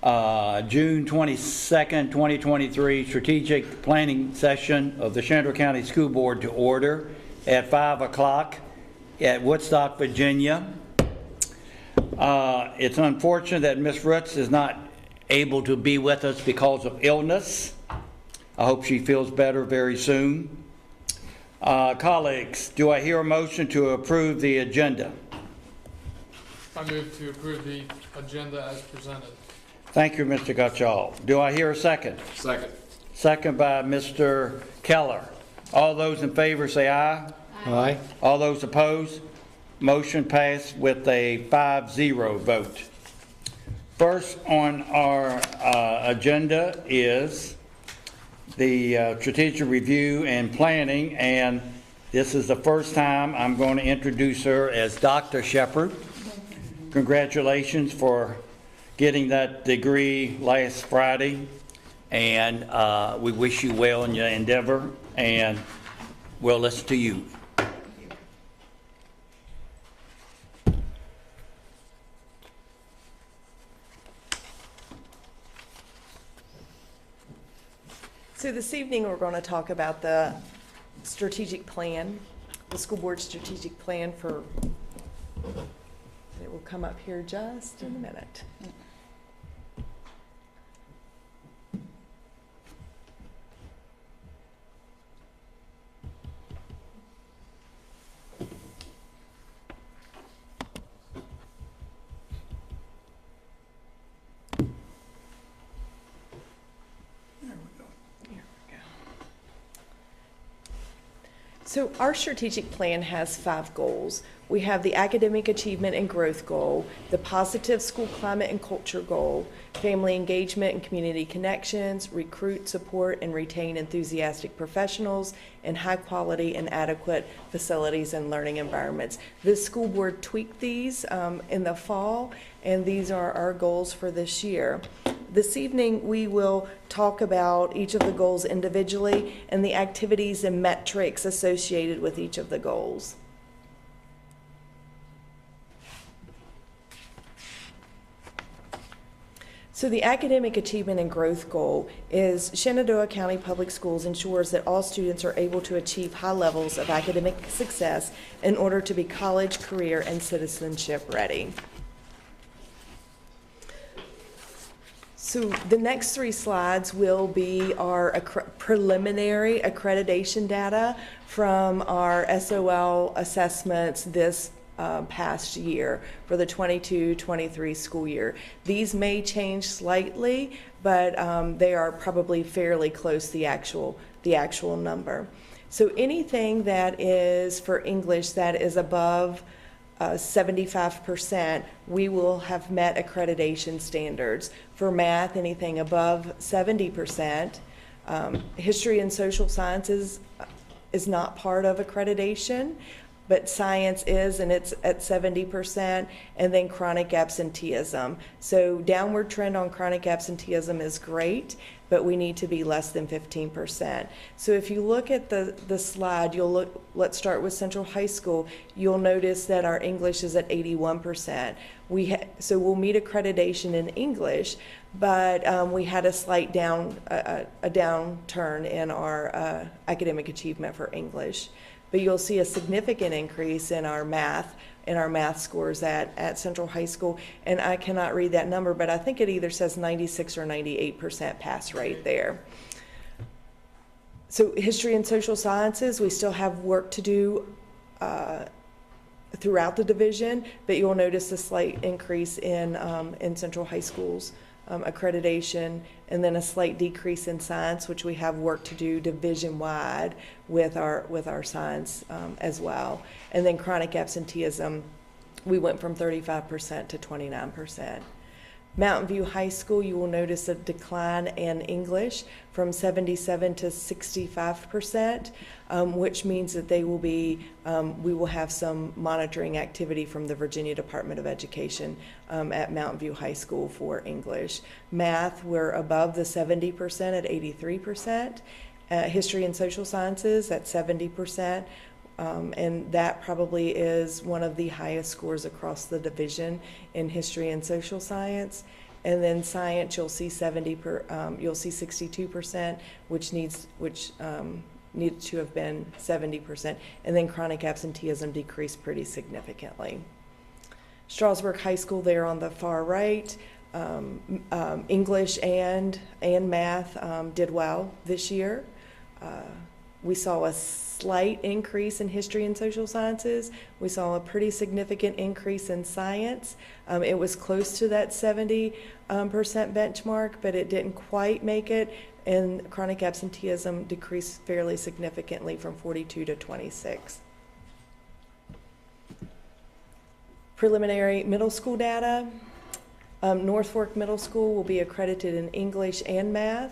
June 22nd, 2023 strategic planning session of the Shenandoah County School Board to order at 5 o'clock at Woodstock, Virginia. It's unfortunate that Ms. Roots is not able to be with us because of illness. I hope she feels better very soon. Colleagues, do I hear a motion to approve the agenda? I move to approve the agenda as presented. Thank you, Mr. Gutschall. Do I hear a second? Second. Second by Mr. Keller. All those in favor say aye. Aye. All those opposed? Motion passed with a 5-0 vote. First on our agenda is the strategic review and planning, and this is the first time I'm going to introduce her as Dr. Shepard. Congratulations for getting that degree last Friday, and we wish you well in your endeavor, and we'll listen to you. So this evening we're going to talk about the strategic plan, the school board strategic plan for, it will come up here just in a minute. So our strategic plan has 5 goals. We have the academic achievement and growth goal, the positive school climate and culture goal, family engagement and community connections, recruit, support, and retain enthusiastic professionals, and high quality and adequate facilities and learning environments. This school board tweaked these in the fall, and these are our goals for this year. This evening, we will talk about each of the goals individually and the activities and metrics associated with each of the goals. So the academic achievement and growth goal is Shenandoah County Public Schools ensures that all students are able to achieve high levels of academic success in order to be college, career, and citizenship ready. So the next 3 slides will be our preliminary accreditation data from our SOL assessments this past year for the 22-23 school year. These may change slightly, but they are probably fairly close to the actual number. So anything that is for English that is above 75%, we will have met accreditation standards. For math, anything above 70%. History and social sciences is not part of accreditation, but science is, and it's at 70%, and then chronic absenteeism. So downward trend on chronic absenteeism is great, but we need to be less than 15%. So if you look at the slide, let's start with Central High School, you'll notice that our English is at 81%. So we'll meet accreditation in English, but we had a slight downturn in our academic achievement for English. But you'll see a significant increase in our math scores at Central High School. And I cannot read that number, but I think it either says 96 or 98% pass rate there. So history and social sciences, we still have work to do throughout the division, but you'll notice a slight increase in Central High School's accreditation, and then a slight decrease in science, which we have work to do division-wide with our science as well. And then chronic absenteeism, we went from 35% to 29%. Mountain View High School, you will notice a decline in English from 77 to 65%, which means that we will have some monitoring activity from the Virginia Department of Education at Mountain View High School for English. Math, we're above the 70% at 83%. History and social sciences at 70%. And that probably is one of the highest scores across the division in history and social science. And then science, you'll see 62%, which needed to have been 70%. And then chronic absenteeism decreased pretty significantly. Strasburg High School there on the far right, English and math did well this year. We saw a slight increase in history and social sciences. We saw a pretty significant increase in science. It was close to that 70% benchmark, but it didn't quite make it. And chronic absenteeism decreased fairly significantly from 42 to 26. Preliminary middle school data. North Fork Middle School will be accredited in English and math.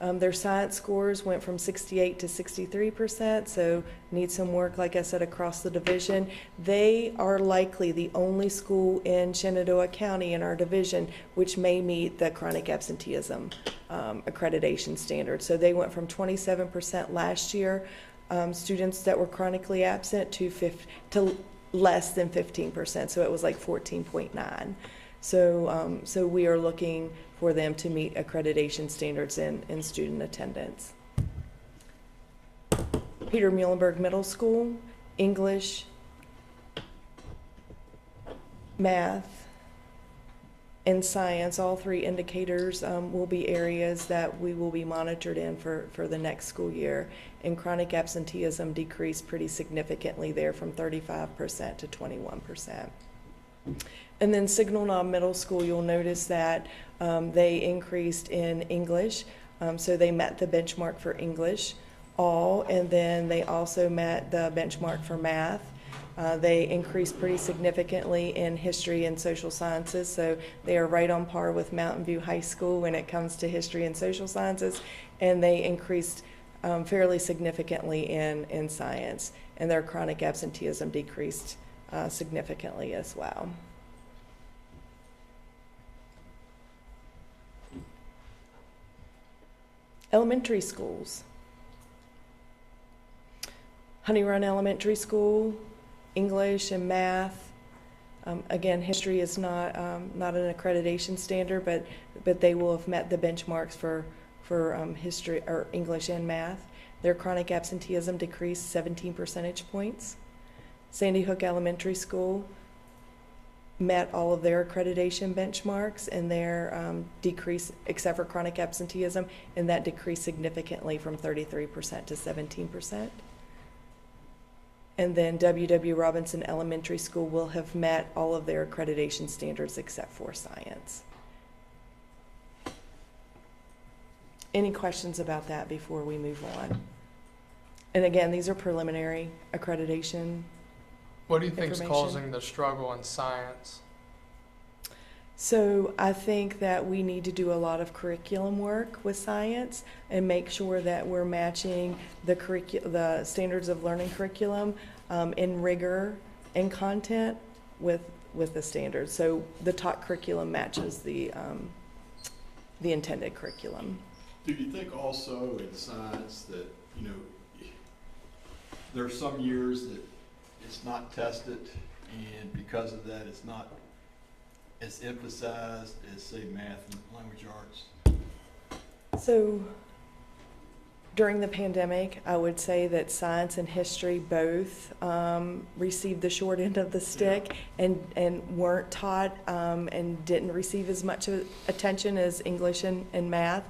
Their science scores went from 68 to 63%, so need some work, like I said, across the division. They are likely the only school in Shenandoah County in our division which may meet the chronic absenteeism accreditation standard. So they went from 27% last year, students that were chronically absent, to less than 15%, so it was like 14.9. So we are looking for them to meet accreditation standards in student attendance. Peter Muhlenberg Middle School, English, math, and science, all three indicators will be areas that we will be monitored in for the next school year. And chronic absenteeism decreased pretty significantly there from 35% to 21%. And then Signal Knob Middle School, you'll notice that they increased in English. So they met the benchmark for English all, and then they also met the benchmark for math. They increased pretty significantly in history and social sciences, so they are right on par with Mountain View High School when it comes to history and social sciences, and they increased fairly significantly in science, and their chronic absenteeism decreased significantly as well. Elementary schools. Honey Run Elementary School, English and math. Again, history is not an accreditation standard, but they will have met the benchmarks for history or English and math. Their chronic absenteeism decreased 17 percentage points. Sandy Hook Elementary School met all of their accreditation benchmarks, and their decrease, except for chronic absenteeism, and that decreased significantly from 33% to 17%. And then W.W. Robinson Elementary School will have met all of their accreditation standards except for science. Any questions about that before we move on? And again, these are preliminary accreditation. What do you think is information. causing the struggle in science? So I think that we need to do a lot of curriculum work with science and make sure that we're matching the standards of learning curriculum in rigor and content with the standards. So the taught curriculum matches the intended curriculum. Do you think also in science that, you know, there are some years that it's not tested, and because of that, it's not as emphasized as, say, math and language arts? So during the pandemic, I would say that science and history both received the short end of the stick, and weren't taught and didn't receive as much attention as English and math.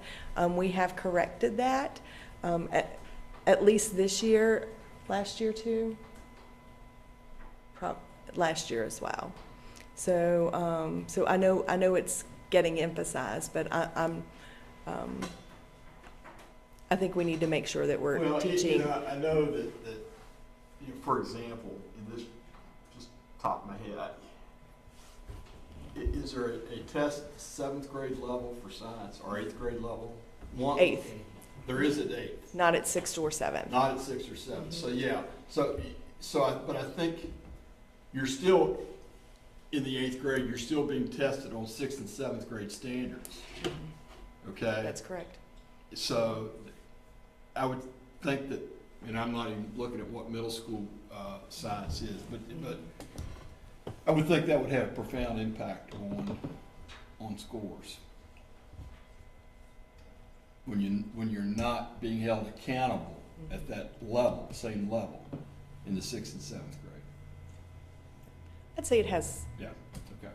We have corrected that, at least this year, last year too, last year as well. So so I know it's getting emphasized, but I think we need to make sure that we're teaching. You know, I know that you know, for example, in this just top of my head, is there a test 7th grade level for science or 8th grade level? One, 8th. There is at 8th. Not at 6th or 7th. Not at 6 or 7. Mm-hmm. So yeah. But I think you're still in the 8th grade. You're still being tested on 6th and 7th grade standards. Okay. That's correct. So I would think that, and I'm not even looking at what middle school science is, but I would think that would have a profound impact on scores. When you're not being held accountable at that level, same level, in the 6th and 7th grade. I'd say it has, Yeah, okay.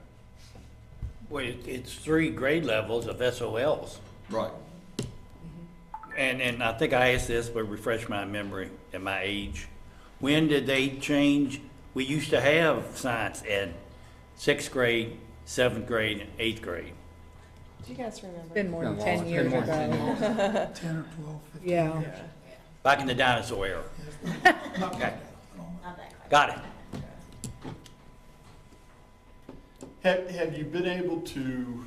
Well, it's 3 grade levels of SOLs. Right. And I think I asked this, but refresh my memory at my age. When did they change? We used to have science in 6th grade, 7th grade, and 8th grade. do you guys remember? Been more than Been 10 long. years Been more ago. than 10 years. 10 or 12, 15 Yeah. years. Back in the dinosaur era. Not Okay. like Got it. Have you been able to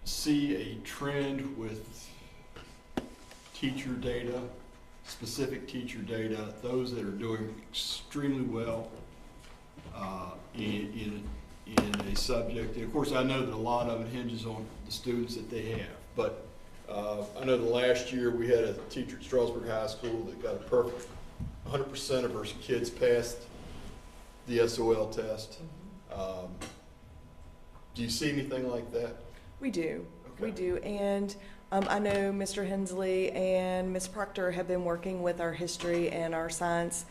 see a trend with teacher data, specific teacher data, those that are doing extremely well in a subject? And of course, I know that a lot of it hinges on the students that they have, but I know the last year we had a teacher at Strasburg High School that got a perfect 100% of her kids passed the SOL test. Do you see anything like that? We do, we Okay. do, and I know Mr. Hensley and Ms. Proctor have been working with our history and our science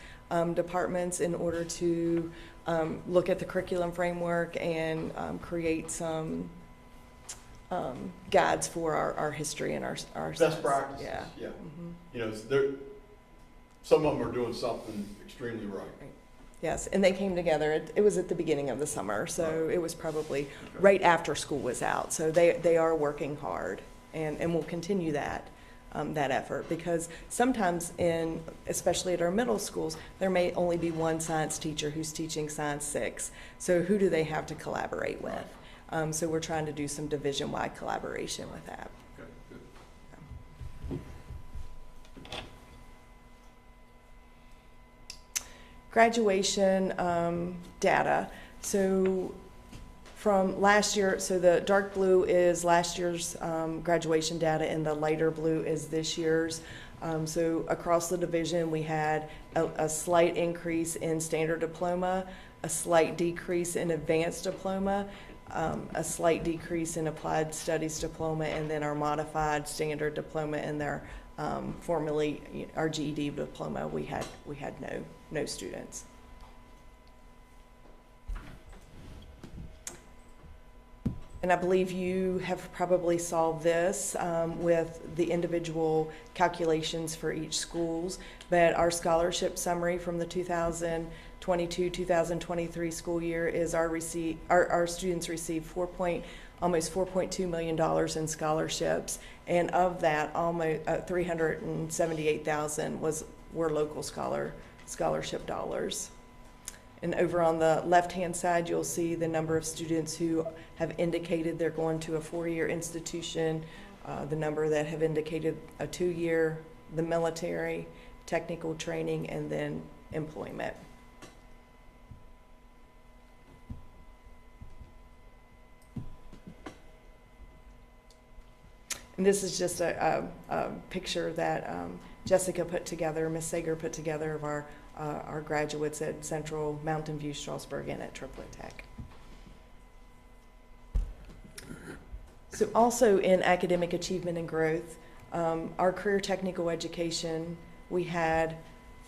departments in order to look at the curriculum framework and create some guides for our history and our science. Best practices, Yeah. yeah. Mhm. You know, some of them are doing something extremely right. Yes, and they came together, it was at the beginning of the summer, so it was probably right after school was out. So they are working hard, and will continue that effort, because sometimes especially at our middle schools, there may only be one science teacher who's teaching Science 6. So who do they have to collaborate with? So we're trying to do some division-wide collaboration with that. Okay, good. Graduation data. So from last year, so the dark blue is last year's graduation data, and the lighter blue is this year's. So across the division, we had a slight increase in standard diploma, a slight decrease in advanced diploma, a slight decrease in applied studies diploma, and then our modified standard diploma and their formerly our GED diploma, we had no students. And I believe you have probably solved this with the individual calculations for each schools, but our scholarship summary from the 2022-2023 school year is our students received almost $4.2 million in scholarships, and of that, almost 378,000 were local scholarship dollars. And over on the left-hand side, you'll see the number of students who have indicated they're going to a 4-year institution, the number that have indicated a 2-year, the military, technical training, and then employment. And this is just a picture that Jessica put together, Ms. Sager put together of our graduates at Central, Mountain View, Strasburg, and at Triplet Tech. So also in academic achievement and growth, our career technical education, we had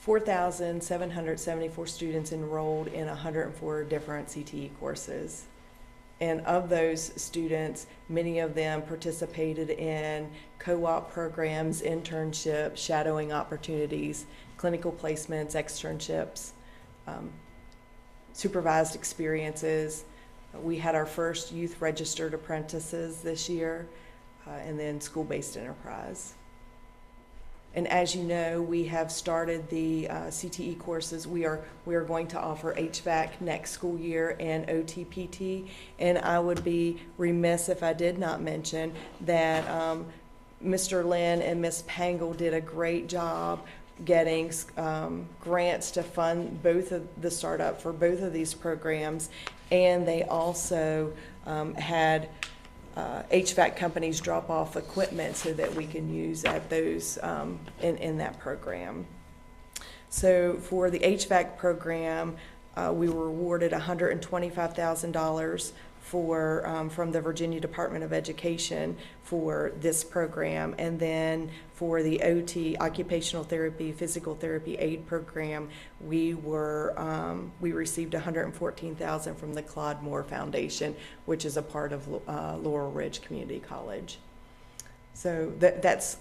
4,774 students enrolled in 104 different CTE courses. And of those students, many of them participated in co-op programs, internships, shadowing opportunities, clinical placements, externships, supervised experiences. We had our first youth registered apprentices this year, and then school-based enterprise. And as you know, we have started the CTE courses. We are going to offer HVAC next school year and OTPT. And I would be remiss if I did not mention that Mr. Lynn and Ms. Pangle did a great job getting grants to fund both of the startup for both of these programs. And they also had HVAC companies drop off equipment so that we can use at those in that program. So for the HVAC program, we were awarded $125,000 from the Virginia Department of Education for this program. And then for the OT, Occupational Therapy, Physical Therapy Aid Program, we received $114,000 from the Claude Moore Foundation, which is a part of Laurel Ridge Community College. So that's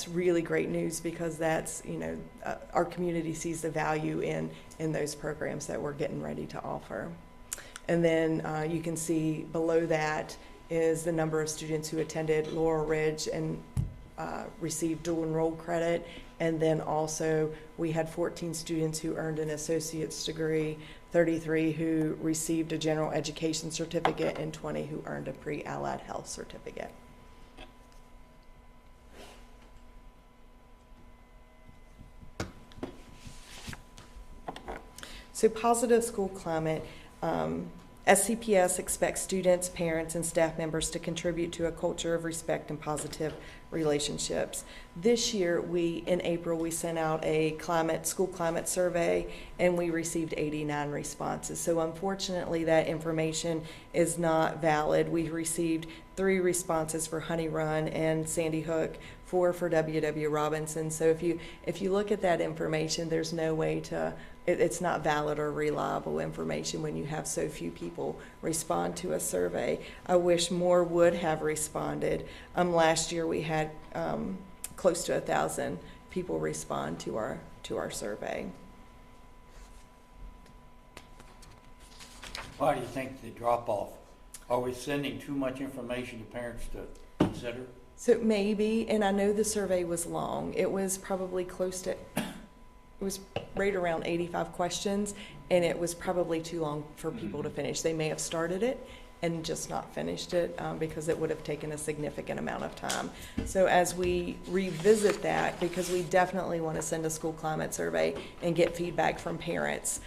really great news, because that's, our community sees the value in those programs that we're getting ready to offer. And then you can see below that is the number of students who attended Laurel Ridge and received dual enrolled credit. And then also we had 14 students who earned an associate's degree, 33 who received a general education certificate, and 20 who earned a pre-allied health certificate. So positive school climate. SCPS expects students, parents, and staff members to contribute to a culture of respect and positive relationships. This year, in April, we sent out a school climate survey, and we received 89 responses. So unfortunately, that information is not valid. We received 3 responses for Honey Run and Sandy Hook, 4 for W.W. Robinson. So if you look at that information, there's no way to, it's not valid or reliable information when you have so few people respond to a survey. I wish more would have responded. Last year we had close to 1,000 people respond to our survey. Why do you think the drop-off? Are we sending too much information to parents to consider? So maybe, and I know the survey was long. It was probably it was right around 85 questions, and it was probably too long for people to finish. They may have started it and just not finished it because it would have taken a significant amount of time. So as we revisit that, because we definitely want to send a school climate survey and get feedback from parents,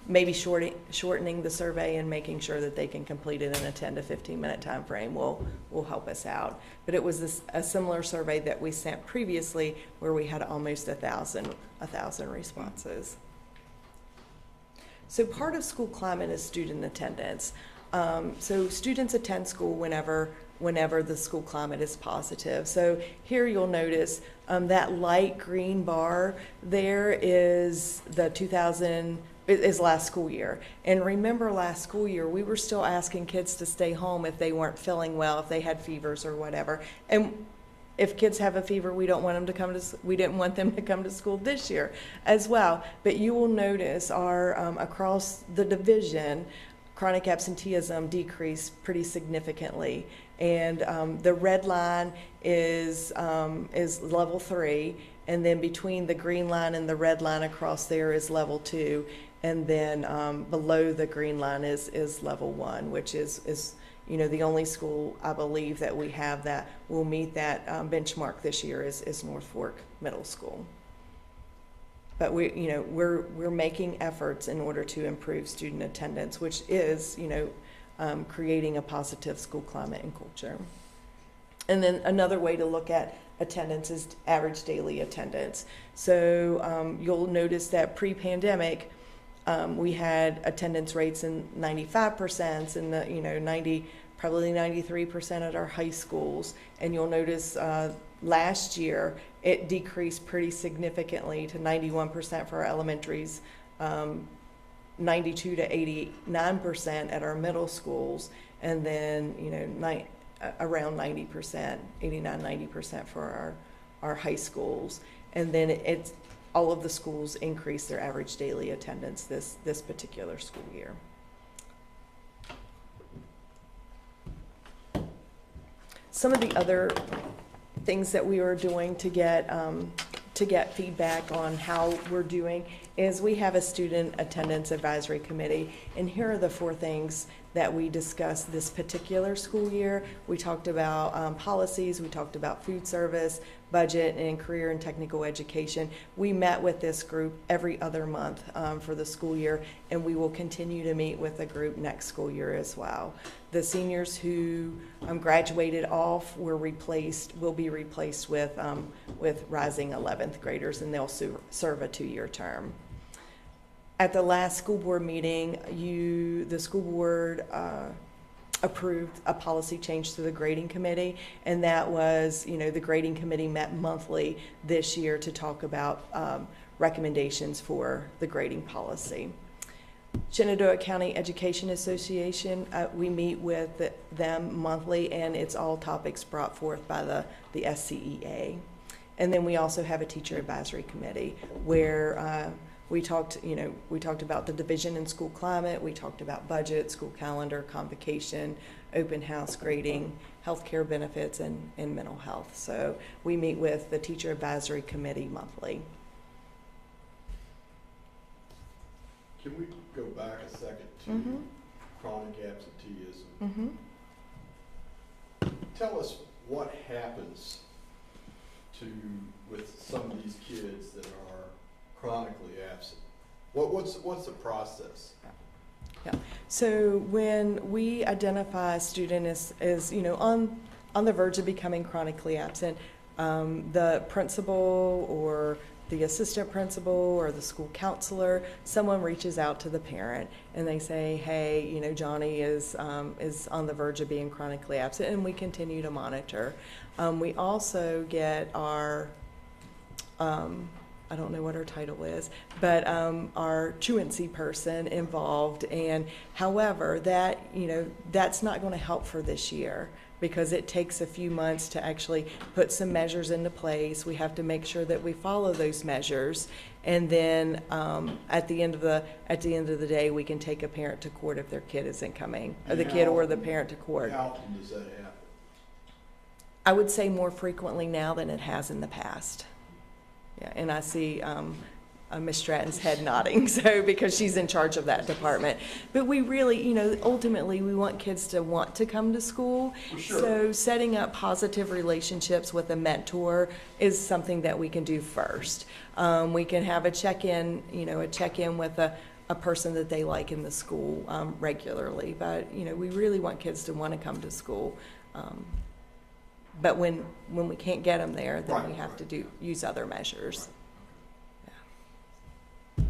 maybe shortening the survey and making sure that they can complete it in a 10 to 15 minute time frame will help us out. But it was a similar survey that we sent previously where we had almost 1,000 responses. So part of school climate is student attendance. So students attend school whenever the school climate is positive. So here you'll notice that light green bar there is is last school year. And remember last school year, we were still asking kids to stay home if they weren't feeling well, if they had fevers or whatever. And if kids have a fever, we didn't want them to come to school this year as well. But you will notice across the division, chronic absenteeism decreased pretty significantly. And the red line is level 3. And then between the green line and the red line across there is level 2. And then below the green line is level 1, which is the only school I believe that we have that will meet that benchmark this year is North Fork Middle School. But we're making efforts in order to improve student attendance, which is creating a positive school climate and culture. And then another way to look at attendance is average daily attendance. So you'll notice that pre-pandemic, we had attendance rates in 95% and probably 93% at our high schools. And you'll notice last year it decreased pretty significantly to 91% for our elementaries, 92 to 89% at our middle schools, and then around 90%, 89-90% for our high schools. And then all of the schools increased their average daily attendance this particular school year. Some of the other things that we are doing to get feedback on how we're doing is we have a student attendance advisory committee, and here are the 4 things that we discussed this particular school year. We talked about policies, we talked about food service, budget, and career and technical education. We met with this group every other month for the school year, and we will continue to meet with the group next school year as well. The seniors who graduated off will be replaced with, rising 11th graders, and they'll serve a 2-year term. At the last school board meeting, the school board approved a policy change to the grading committee, and that was, the grading committee met monthly this year to talk about recommendations for the grading policy. Shenandoah County Education Association, we meet with them monthly, and it's all topics brought forth by the SCEA. And then we also have a teacher advisory committee where we talked about the division in school climate, we talked about budget, school calendar, convocation, open house grading, healthcare benefits, and mental health. So we meet with the teacher advisory committee monthly. Can we go back a second to chronic absenteeism? Tell us what happens with some of these kids that are chronically absent. What's the process? Yeah. So when we identify a student as on the verge of becoming chronically absent, the principal or the assistant principal or the school counselor, someone reaches out to the parent and they say, hey, Johnny is on the verge of being chronically absent, and we continue to monitor. We also get our, I don't know what her title is, but our truancy person involved. And however, that's not going to help for this year, because it takes a few months to actually put some measures into place. We have to make sure that we follow those measures, and then at the end of the day, we can take a parent to court if their kid isn't coming, or the kid or the parent to court. How often does that happen? I would say more frequently now than it has in the past. Yeah, and I see Ms. Stratton's head nodding, so because she's in charge of that department. But we really, ultimately we want kids to want to come to school. Sure. So setting up positive relationships with a mentor is something that we can do first. We can have a check-in, with a person that they like in the school regularly. But, we really want kids to want to come to school. But when we can't get them there, then we have to use other measures. Yeah.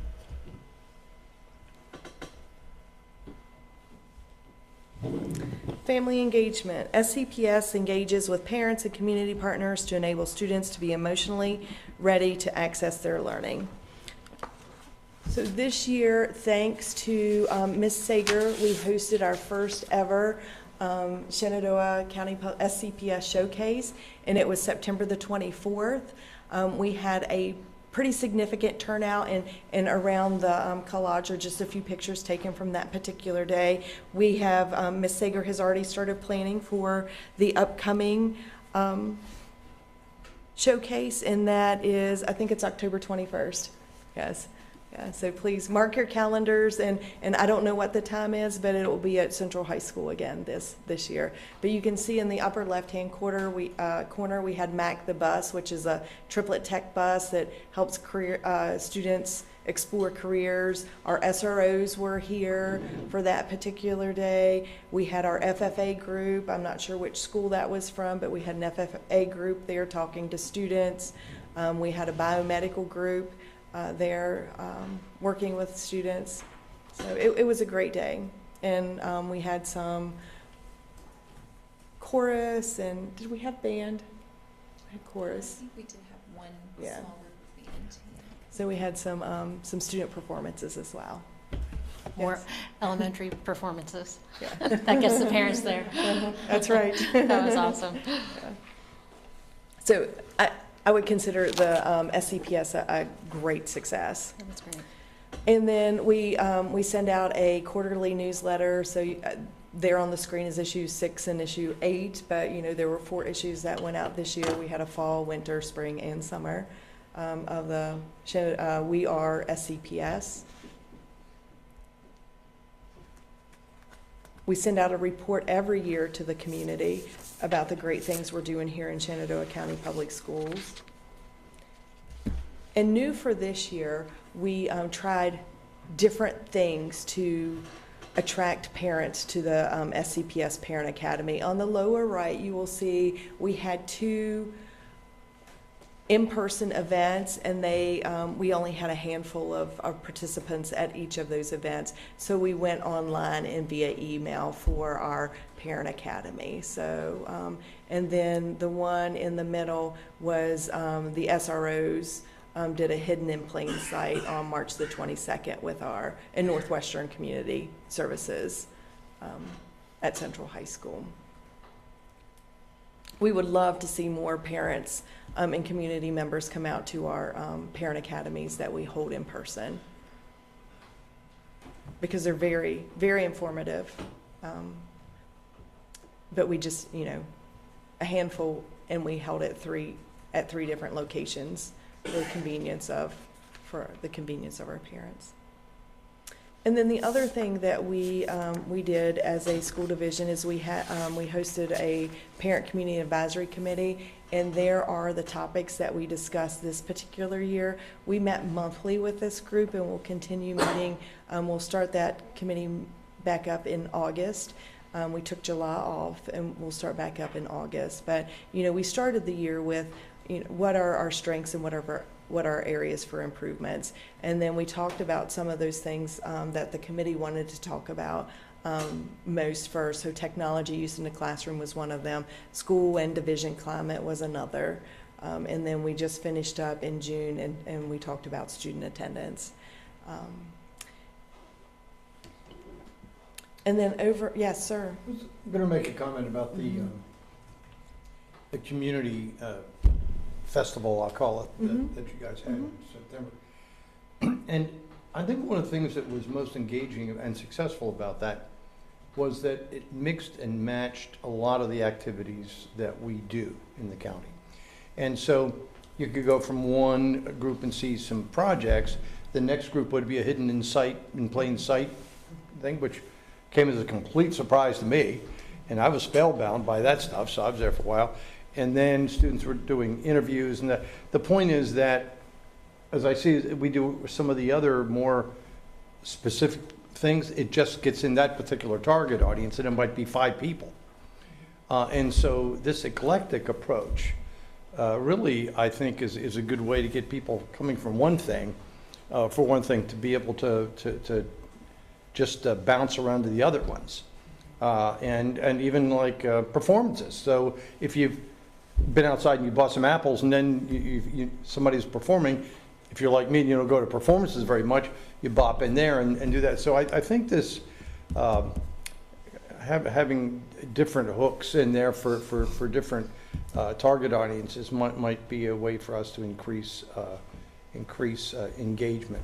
Family engagement. SCPS engages with parents and community partners to enable students to be emotionally ready to access their learning. So this year, thanks to Ms. Sager, we hosted our first ever Shenandoah County SCPS Showcase, and it was September the 24th. We had a pretty significant turnout, and around the collage are just a few pictures taken from that particular day. We have, Ms. Sager has already started planning for the upcoming showcase, and that is, I think it's October 21st. Yes. Yeah, so please mark your calendars, and I don't know what the time is, but it will be at Central High School again this year. But you can see in the upper left-hand corner, we had MAC the bus, which is a triplet tech bus that helps students explore careers. Our SROs were here for that particular day. We had our FFA group. I'm not sure which school that was from, but we had an FFA group there talking to students. We had a biomedical group there working with students. So it was a great day. And we had some chorus, and did we have band? We had chorus. I think we did have one Yeah. small group band. Yeah. So we had some student performances as well. More Yes. elementary performances. Yeah. That gets the parents there. That's right. That was awesome. Yeah. So I would consider the SCPS a great success. That was great. And then we send out a quarterly newsletter. So there on the screen is issue 6 and issue 8, but there were 4 issues that went out this year. We had a fall, winter, spring, and summer of the We Are SCPS. We send out a report every year to the community about the great things we're doing here in Shenandoah County Public Schools. And new for this year, we tried different things to attract parents to the SCPS Parent Academy. On the lower right, you will see we had 2 in-person events, and we only had a handful of participants at each of those events. So we went online and via email for our Parent Academy. So, and then the one in the middle was the SROs did a Hidden in Plain Sight on March the 22nd with in Northwestern Community Services at Central High School. We would love to see more parents and community members come out to our parent academies that we hold in person, because they're very, very informative. But we just, a handful, and we held it at three different locations for the convenience of our parents. And then the other thing that we did as a school division is we hosted a parent community advisory committee, and there are the topics that we discussed this particular year. We met monthly with this group, and we'll continue meeting. We'll start that committee back up in August. We took July off, and we'll start back up in August. But we started the year with what are our strengths and what are areas for improvements. And then we talked about some of those things that the committee wanted to talk about most first. So technology use in the classroom was one of them. School and division climate was another. And then we just finished up in June, and we talked about student attendance. And then yes, sir. I was going to make a comment about the community festival, I'll call it, that you guys had in September. And I think one of the things that was most engaging and successful about that was that it mixed and matched a lot of the activities that we do in the county. And so you could go from one group and see some projects. The next group would be a hidden in plain sight thing, which came as a complete surprise to me. And I was spellbound by that stuff, so I was there for a while. And then students were doing interviews, and the point is that, as I see, we do some of the other more specific things, it just gets in that particular target audience, and it might be 5 people. And so this eclectic approach really, I think, is a good way to get people coming from one thing, for one thing, to be able to just bounce around to the other ones. And even like performances. So if you've been outside and you bought some apples, and then somebody's performing, if you're like me and you don't go to performances very much, you bop in there and do that. So I think this having different hooks in there for different target audiences might be a way for us to increase engagement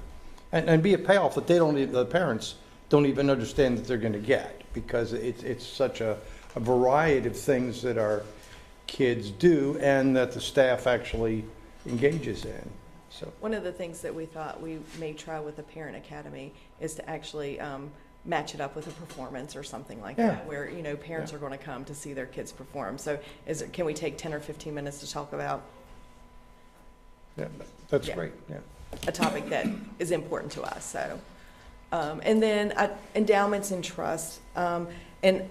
and be a payoff that the parents don't even understand that they're going to get, because it's such a variety of things that our kids do and that the staff actually engages in. So one of the things that we thought we may try with the Parent Academy is to actually match it up with a performance or something like that, where parents are going to come to see their kids perform. So can we take 10 or 15 minutes to talk about that's great. A topic that is important to us? So and then endowments and trusts, and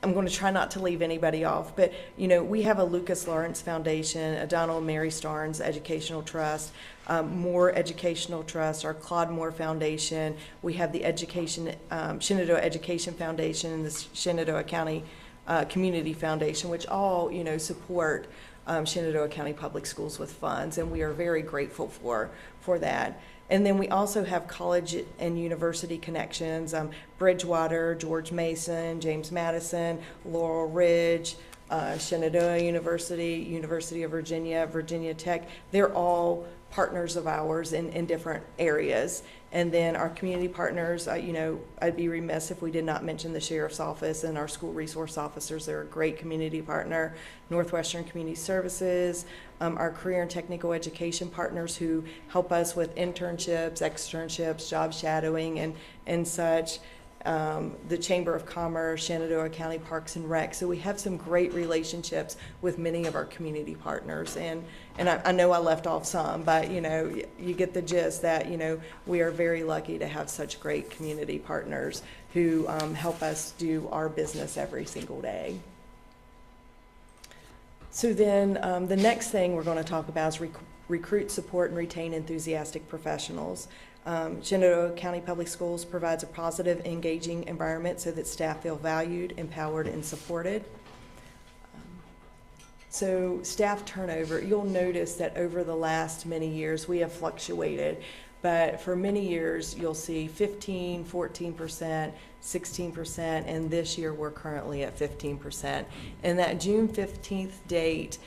I'm going to try not to leave anybody off, but we have a Lucas Lawrence Foundation, a Donald and Mary Starnes Educational Trust, Moore Educational Trust, our Claude Moore Foundation. We have the Shenandoah Education Foundation and the Shenandoah County Community Foundation, which all support Shenandoah County Public Schools with funds, and we are very grateful for that. And then we also have college and university connections, Bridgewater, George Mason, James Madison, Laurel Ridge, Shenandoah University, University of Virginia, Virginia Tech. They're all partners of ours in different areas. And then our community partners, I'd be remiss if we did not mention the Sheriff's Office and our school resource officers. They're a great community partner. Northwestern Community Services, our career and technical education partners who help us with internships, externships, job shadowing, and such. The Chamber of Commerce, Shenandoah County Parks and Rec. So we have some great relationships with many of our community partners. And I know I left off some, but you get the gist that we are very lucky to have such great community partners who help us do our business every single day. So then, the next thing we're going to talk about is recruit, support, and retain enthusiastic professionals. Shenandoah County Public Schools provides a positive, engaging environment so that staff feel valued, empowered, and supported. So staff turnover, you'll notice that over the last many years, we have fluctuated. But for many years, you'll see 15, 14%, 16%, and this year we're currently at 15%. And that June 15th date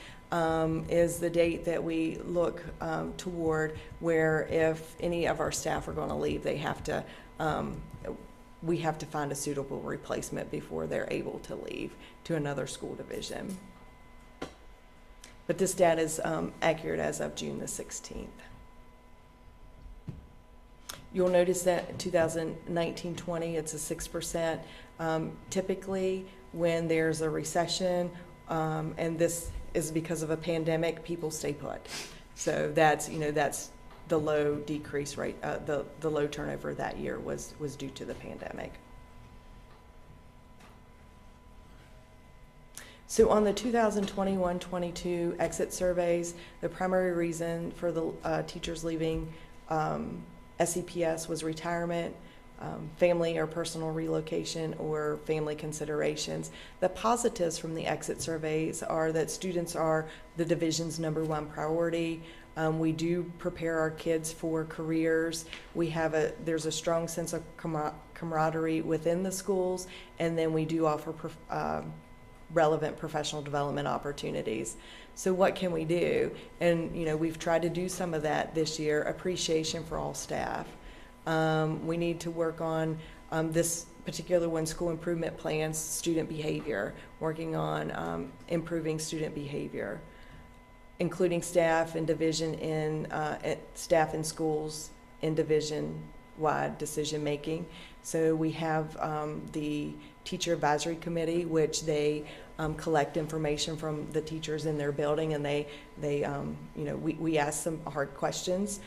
is the date that we look toward where if any of our staff are going to leave, they have to, we have to find a suitable replacement before they're able to leave to another school division. But this data is accurate as of June the 16th. You'll notice that 2019-20, it's a 6%. Typically, when there's a recession, and this is because of a pandemic, people stay put. So that's, that's the low decrease rate, the low turnover that year was due to the pandemic. So on the 2021-22 exit surveys, the primary reason for the teachers leaving SCPS was retirement, family or personal relocation, or family considerations. The positives from the exit surveys are that students are the division's #1 priority. We do prepare our kids for careers. There's a strong sense of camaraderie within the schools, and then we do offer relevant professional development opportunities. So what can we do? And we've tried to do some of that this year. Appreciation for all staff. We need to work on this particular one, school improvement plans, student behavior, working on improving student behavior, including staff and division in staff in schools in division-wide decision making. So we have the Teacher Advisory Committee, which they collect information from the teachers in their building, and we ask some hard questions,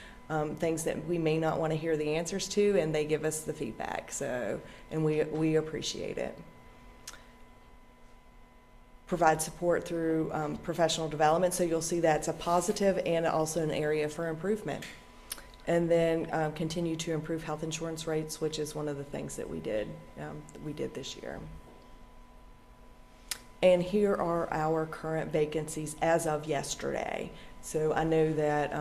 things that we may not want to hear the answers to, and they give us the feedback. So, and we appreciate it. Provide support through professional development. So you'll see that's a positive and also an area for improvement. And then continue to improve health insurance rates, which is one of the things that we did this year. And here are our current vacancies as of yesterday. So I know that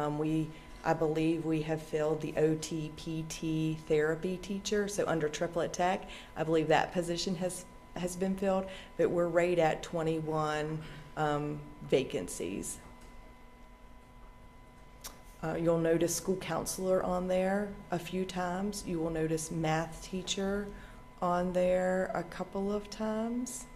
I believe we have filled the OT, PT, therapy teacher. So under Triplet Tech, I believe that position has been filled, but we're right at 21 vacancies. You'll notice school counselor on there a few times. You will notice math teacher on there a couple of times.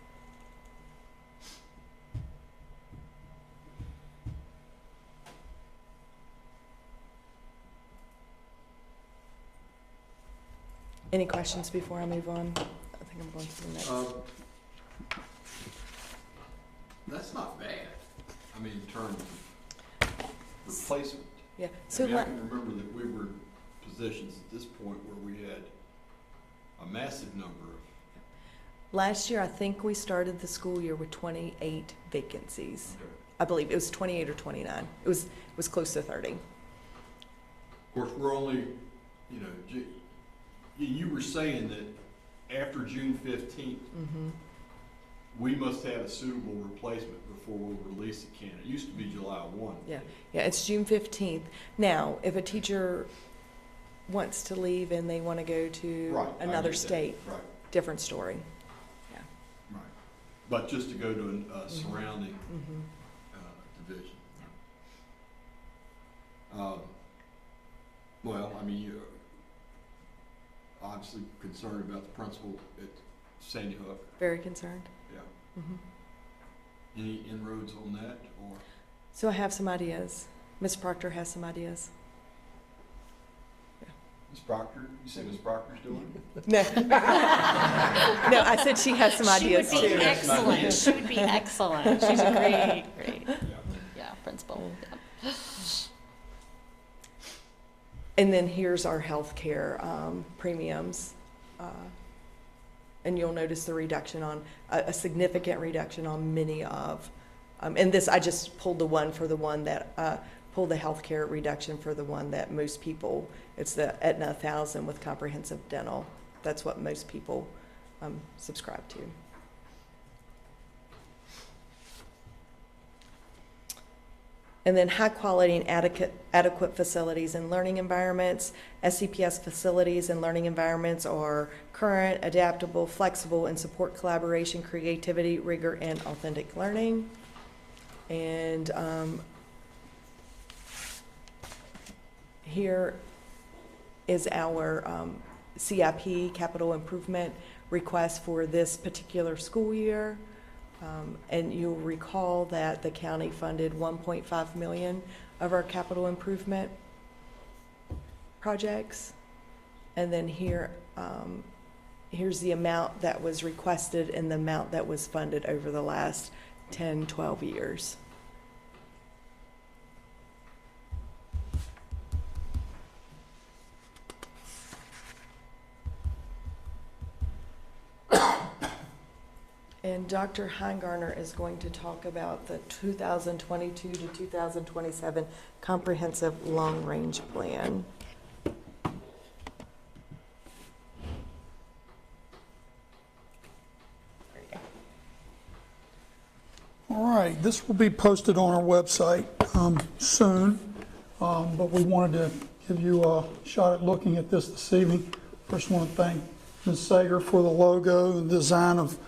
Any questions before I move on? I think I'm going to the next. That's not bad. I mean, in terms of replacement. Yeah. I mean, I can remember that we were in positions at this point where we had a massive number of. Last year, I think we started the school year with 28 vacancies. Okay. I believe it was 28 or 29. It was close to 30. Of course, we're only, you were saying that after June 15th, we must have a suitable replacement before we release the candidate. It used to be July 1. Yeah, it's June 15th. Now, if a teacher wants to leave and they want to go to another state, different story. Yeah. Right. But just to go to a surrounding division. Well, I mean, you're obviously concerned about the principal at Sandy Hook. Very concerned. Yeah. Any inroads on that, or? So I have some ideas. Ms. Proctor has some ideas. Ms. Proctor, you say Ms. Proctor's doing it? No. No, I said she has some ideas She would be too. excellent. She would be excellent. She's a great, principal. Yeah. And then here's our healthcare premiums. And you'll notice the reduction on, a significant reduction on many of And this, I just pulled the one for the one that, pulled the healthcare reduction for the one that most people, it's the Aetna 1,000 with comprehensive dental. That's what most people subscribe to. And then high quality and adequate facilities and learning environments. SCPS facilities and learning environments are current, adaptable, flexible, and support collaboration, creativity, rigor, and authentic learning. And here is our CIP, capital improvement request for this particular school year. And you'll recall that the county funded 1.5 million of our capital improvement projects. And then here, here's the amount that was requested and the amount that was funded over the last 10, 12 years. And Dr. Heingartner is going to talk about the 2022 to 2027 Comprehensive Long-Range Plan. All right, this will be posted on our website soon, but we wanted to give you a shot at looking at this evening. First, I want to thank Ms. Sager for the logo and design of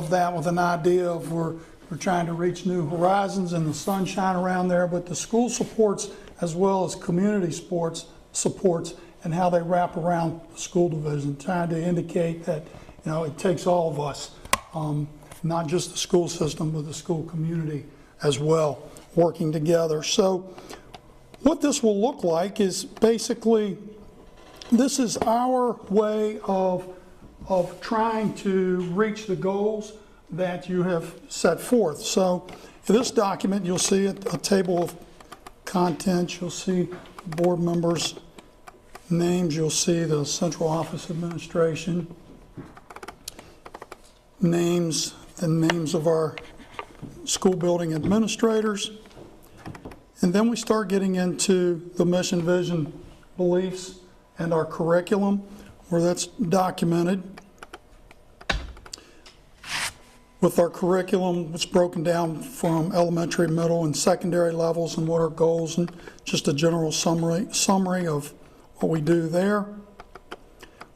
that, with an idea of we're trying to reach new horizons and the sunshine around there, but the school supports as well as community sports supports and how they wrap around the school division, trying to indicate that, you know, it takes all of us, not just the school system, but the school community as well, working together. So what this will look like is basically, this is our way of trying to reach the goals that you have set forth. So in this document, you'll see a table of contents. You'll see board members' names. You'll see the central office administration names, the names of our school building administrators. And then we start getting into the mission, vision, beliefs, and our curriculum, where that's documented. With our curriculum, it's broken down from elementary, middle, and secondary levels and what our goals, and just a general summary of what we do there.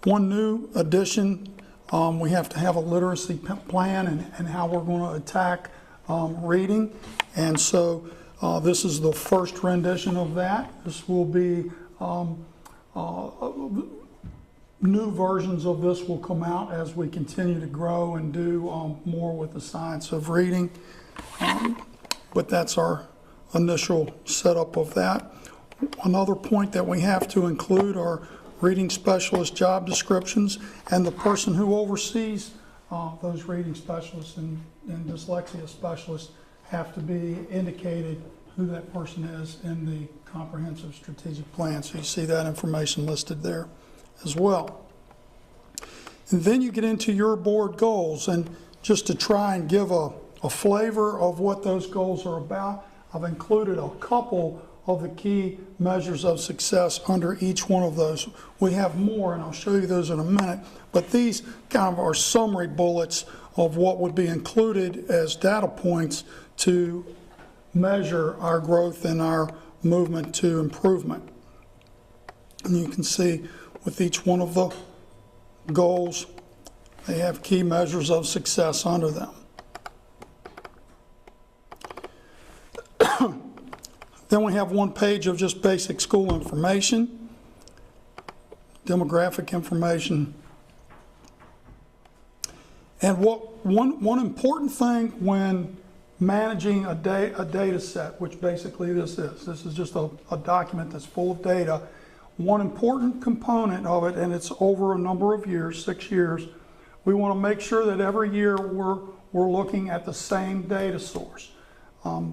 One new addition, we have to have a literacy plan and how we're going to attack reading. And so this is the first rendition of that. This will be new versions of this will come out as we continue to grow and do more with the science of reading. But that's our initial setup of that. Another point that we have to include are reading specialist job descriptions, and the person who oversees those reading specialists and dyslexia specialists have to be indicated who that person is in the comprehensive strategic plan. So you see that information listed there as well. And then you get into your board goals, and just to try and give a flavor of what those goals are about, I've included a couple of the key measures of success under each one of those. We have more, and I'll show you those in a minute, but these kind of are summary bullets of what would be included as data points to measure our growth and our movement to improvement. And you can see with each one of the goals, they have key measures of success under them. Then we have one page of just basic school information, demographic information. And one important thing when managing a data set, which basically this is just a document that's full of data. One important component of it, and it's over a number of years, 6 years, we want to make sure that every year we're looking at the same data source.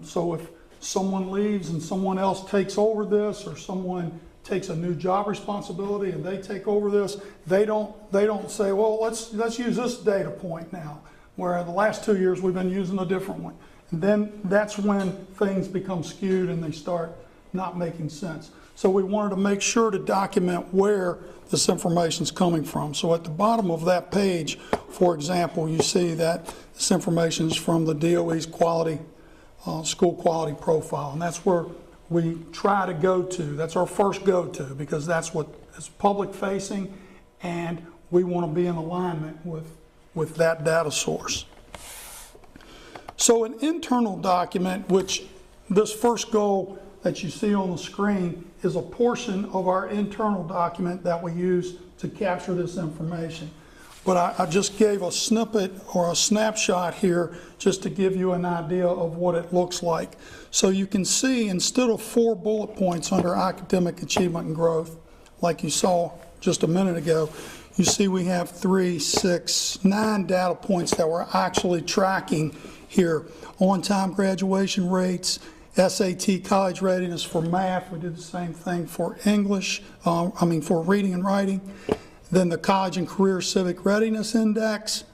So if someone leaves and someone else takes over this, or someone takes a new job responsibility and they take over this, they don't say, well, let's use this data point now, where the last 2 years we've been using a different one. And then that's when things become skewed and they start not making sense. So we wanted to make sure to document where this information is coming from. So at the bottom of that page, for example, you see that this information is from the DOE's quality, school quality profile. And that's where we try to go to. That's our first go-to, because that's what is public facing, and we want to be in alignment with that data source. So an internal document, which this first goal that you see on the screen is a portion of our internal document that we use to capture this information. But I just gave a snippet or a snapshot here just to give you an idea of what it looks like. So you can see, instead of 4 bullet points under academic achievement and growth, like you saw just a minute ago, you see we have 3, 6, 9 data points that we're actually tracking here. On-time graduation rates, SAT college readiness for math. We did the same thing for English, for reading and writing. Then the College and Career Civic Readiness Index.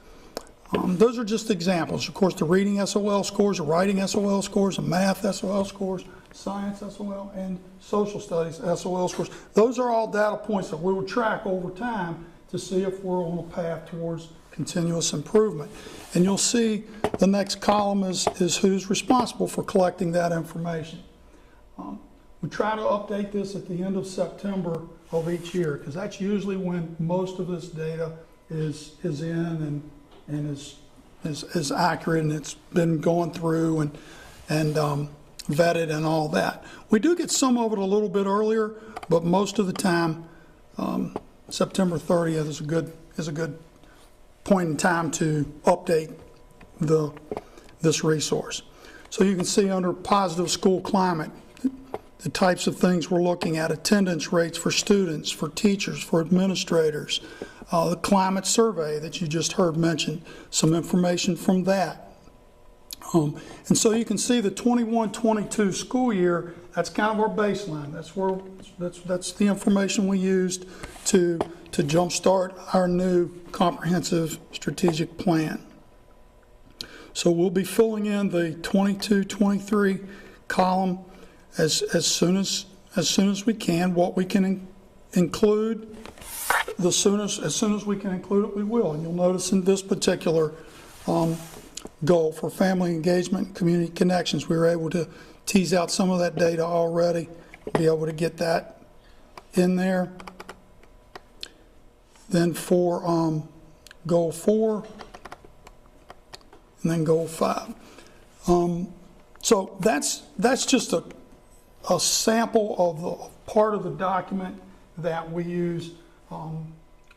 Those are just examples. Of course, the reading SOL scores, the writing SOL scores, the math SOL scores, science SOL, and social studies SOL scores. Those are all data points that we will track over time to see if we're on a path towards continuous improvement. And you'll see the next column is who's responsible for collecting that information. We try to update this at the end of September of each year, because that's usually when most of this data is in and is accurate, and it's been gone through and vetted and all that. We do get some of it a little bit earlier, but most of the time, September 30th is a good point in time to update this resource. So you can see under positive school climate, the types of things we're looking at: attendance rates for students, for teachers, for administrators, the climate survey that you just heard mentioned, some information from that. And so you can see the 21-22 school year, that's kind of our baseline. That's the information we used to jumpstart our new comprehensive strategic plan. So we'll be filling in the 22-23 column as soon as we can. What we can include, as soon as we can include it, we will. And you'll notice in this particular goal for family engagement and community connections, we were able to tease out some of that data already, be able to get that in there. Then for goal 4, and then goal 5. So that's just a sample of the part of the document that we use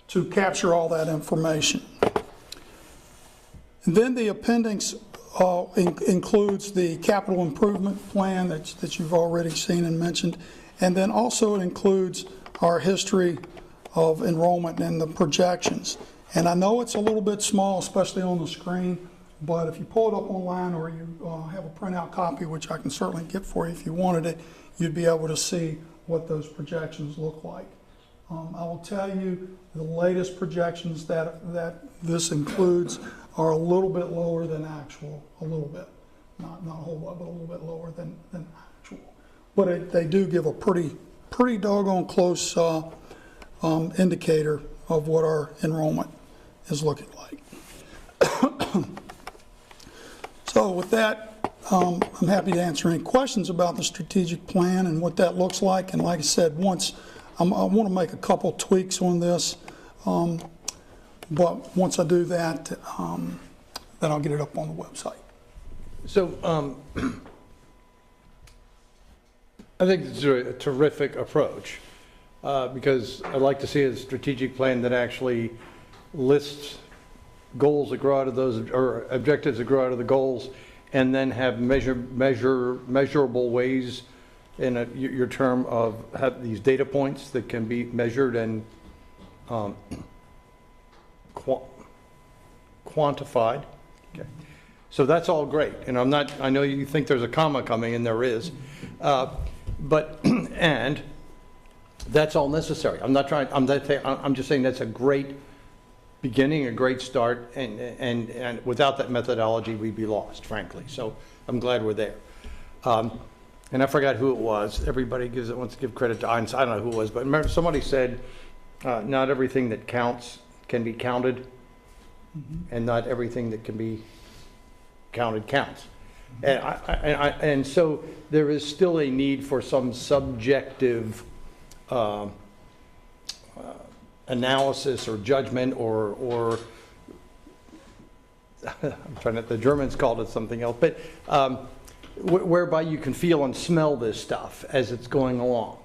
to capture all that information. And then the appendix includes the capital improvement plan that you've already seen and mentioned, and then also it includes our history of enrollment and the projections. And I know it's a little bit small, especially on the screen, but if you pull it up online or you have a printout copy, which I can certainly get for you if you wanted it, you'd be able to see what those projections look like. I will tell you the latest projections that this includes are a little bit lower than actual, a little bit. Not a whole lot, but a little bit lower than actual. But they do give a pretty doggone close indicator of what our enrollment is looking like. So with that, I'm happy to answer any questions about the strategic plan and what that looks like. And like I said, I want to make a couple tweaks on this, but once I do that, then I'll get it up on the website. So I think it's a terrific approach because I'd like to see a strategic plan that actually lists goals that grow out of those, or objectives that grow out of the goals, and then have measurable ways in your term of have these data points that can be measured and quantified. Okay. So that's all great, and I know you think there's a comma coming, and there is, but and that's all necessary. I'm just saying that's a great beginning, a great start, and without that methodology, we'd be lost, frankly. So I'm glad we're there. And I forgot who it was. Everybody wants to give credit to Einstein. I don't know who it was, but remember somebody said, not everything that counts can be counted, and not everything that can be counted counts. And so there is still a need for some subjective analysis or judgment or I'm trying to, the Germans called it something else, but whereby you can feel and smell this stuff as it's going along.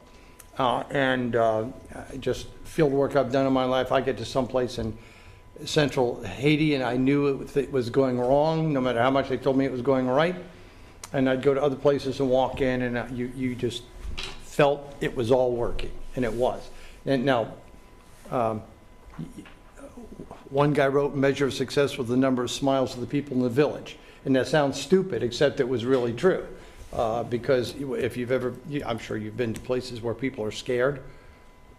Just field work I've done in my life, I get to someplace in central Haiti and I knew it was going wrong, no matter how much they told me it was going right. And I'd go to other places and walk in and you just felt it was all working, and it was. And now, one guy wrote, measure of success was the number of smiles of the people in the village. And that sounds stupid, except it was really true. Because if you've ever, I'm sure you've been to places where people are scared,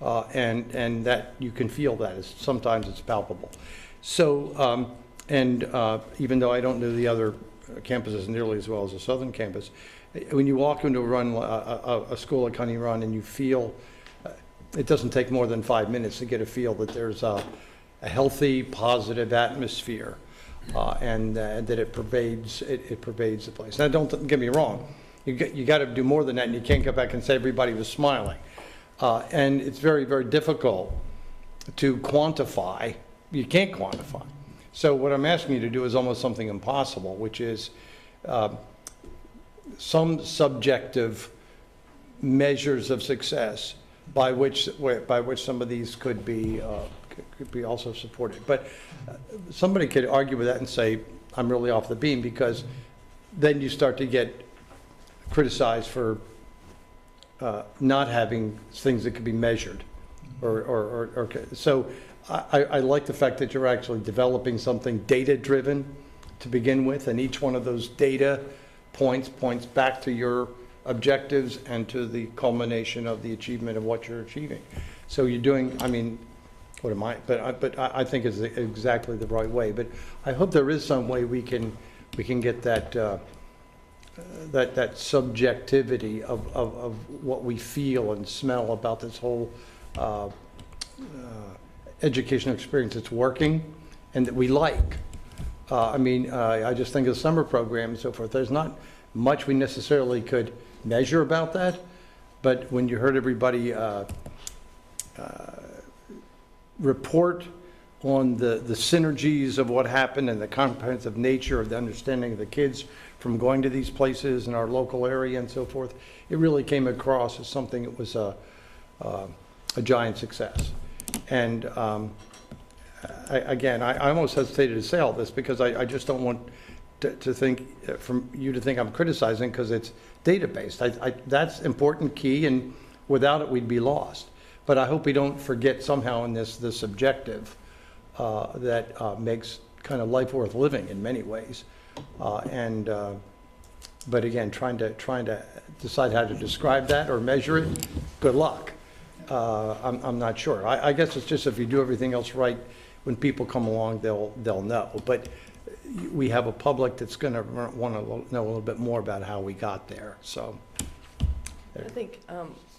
and that you can feel that. Sometimes it's palpable. So, even though I don't know the other campuses nearly as well as the southern campus, when you walk into a school like Honey Run and you feel, it doesn't take more than 5 minutes to get a feel that there's a healthy, positive atmosphere, and that it pervades the place. Now, don't get me wrong. You got to do more than that, and you can't go back and say everybody was smiling. And it's very, very difficult to quantify. You can't quantify. So what I'm asking you to do is almost something impossible, which is some subjective measures of success by which some of these could be also supported. But somebody could argue with that and say, I'm really off the beam, because then you start to get criticized for not having things that could be measured. So I like the fact that you're actually developing something data-driven to begin with, and each one of those data points back to your objectives and to the culmination of the achievement of what you're achieving. So you're doing, I mean, what am I? But I think it's exactly the right way. But I hope there is some way we can get that that subjectivity of what we feel and smell about this whole educational experience that's working and that we like. I just think of the summer program and so forth. There's not much we necessarily could measure about that, but when you heard everybody report on the synergies of what happened and the comprehensive nature of the understanding of the kids from going to these places in our local area and so forth, it really came across as something that was a giant success. And I almost hesitated to say all this because I just don't want to think from you to think I'm criticizing, because it's data-based. That's important, key, and without it we'd be lost. But I hope we don't forget somehow in this objective that makes kind of life worth living in many ways. But again, trying to decide how to describe that or measure it, good luck. I'm not sure. I guess it's just if you do everything else right, when people come along, they'll know. But we have a public that's going to want to know a little bit more about how we got there. So I think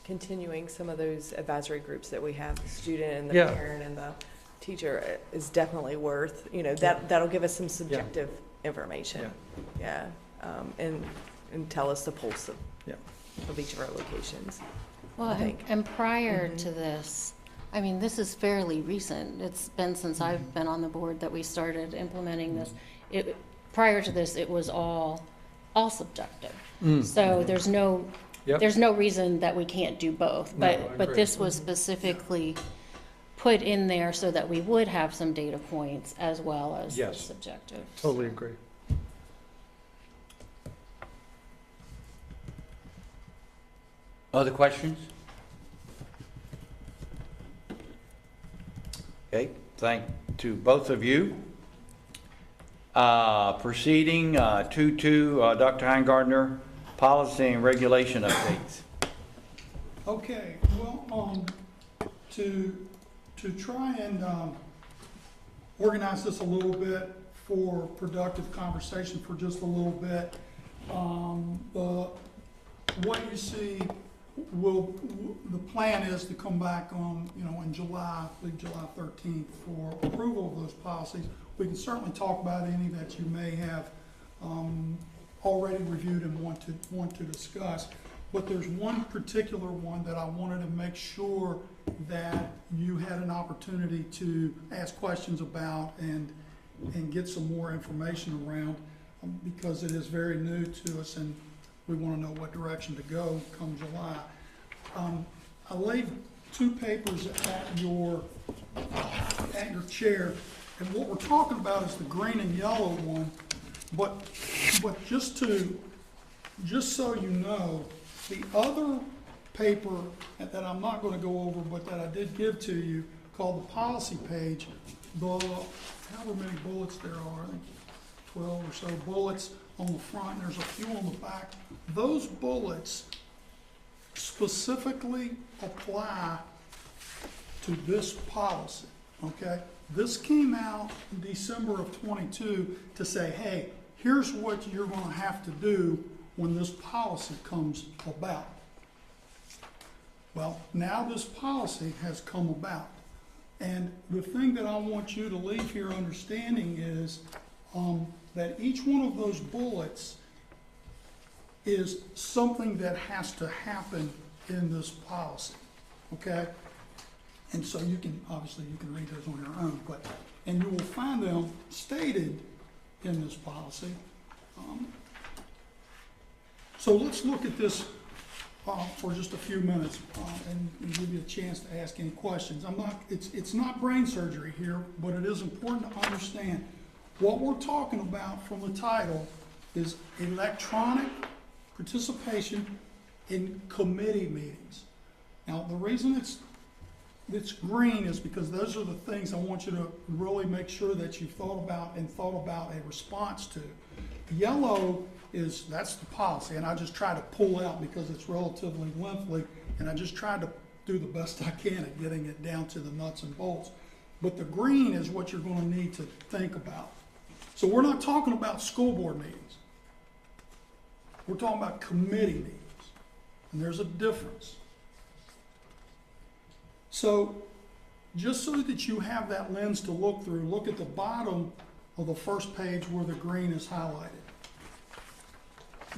continuing some of those advisory groups that we have, the student and the Yeah. parent and the teacher, is definitely worth, that'll give us some subjective information. Yeah. And tell us the pulse of each of our locations. Well, I think. and prior to this, I mean, this is fairly recent. It's been since I've been on the board that we started implementing this. Prior to this, it was all subjective. So there's no reason that we can't do both. But this was specifically put in there so that we would have some data points as well as the subjective. Totally agree. Other questions? Okay, thank to both of you. Proceeding, Dr. Heingardner, policy and regulation updates. Okay, well, to try and organize this a little bit for productive conversation for just a little bit, What you see the plan is to come back on, in July, I think July 13th, for approval of those policies. We can certainly talk about any that you may have already reviewed and want to discuss. But there's one particular one that I wanted to make sure that you had an opportunity to ask questions about and get some more information around, because it is very new to us and we want to know what direction to go come July. I laid two papers at your chair, and what we're talking about is the green and yellow one. But just so you know, the other paper that I'm not going to go over, but that I did give to you, called the policy page, however many bullets there are, I think 12 or so bullets on the front, and there's a few on the back. Those bullets specifically apply to this policy, okay? This came out in December of 22 to say, hey, here's what you're going to have to do when this policy comes about. Well, now this policy has come about. And the thing that I want you to leave here understanding is that each one of those bullets is something that has to happen in this policy, okay? And so you can read those on your own, and you will find them stated in this policy. So let's look at this for just a few minutes and give you a chance to ask any questions. It's not brain surgery here, but it is important to understand what we're talking about from the title is electronic participation in committee meetings. Now, the reason it's green is because those are the things I want you to really make sure that you've thought about a response to. Yellow that's the policy, and I just try to pull out because it's relatively lengthy, and I just tried to do the best I can at getting it down to the nuts and bolts. But the green is what you're going to need to think about. So we're not talking about school board meetings. We're talking about committee meetings, and there's a difference. So just so that you have that lens to look through, look at the bottom of the first page where the green is highlighted.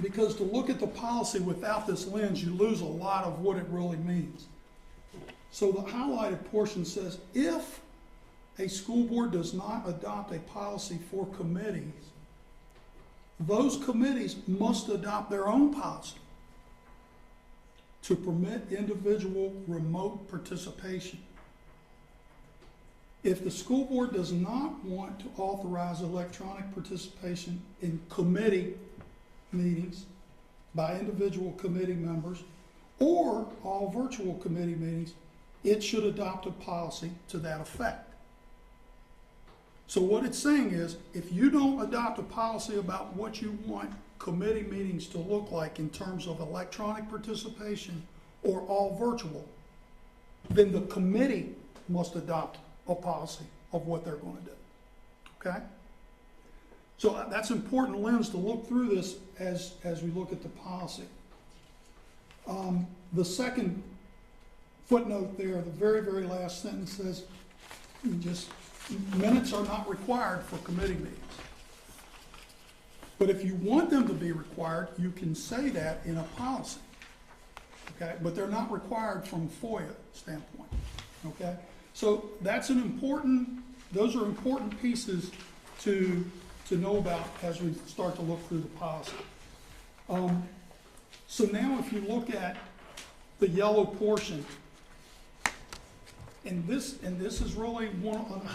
Because to look at the policy without this lens, you lose a lot of what it really means. So the highlighted portion says, if a school board does not adopt a policy for committees, those committees must adopt their own policy to permit individual remote participation. If the school board does not want to authorize electronic participation in committee meetings by individual committee members or all virtual committee meetings, it should adopt a policy to that effect. So what it's saying is, if you don't adopt a policy about what you want committee meetings to look like in terms of electronic participation or all virtual, then the committee must adopt a policy of what they're going to do, okay? So that's an important lens to look through this as we look at the policy. The second footnote there, the very, very last sentence says, minutes are not required for committee meetings. But if you want them to be required, you can say that in a policy, okay? But they're not required from FOIA standpoint, okay? So those are important pieces to know about as we start to look through the policy. So now if you look at the yellow portion, and this is really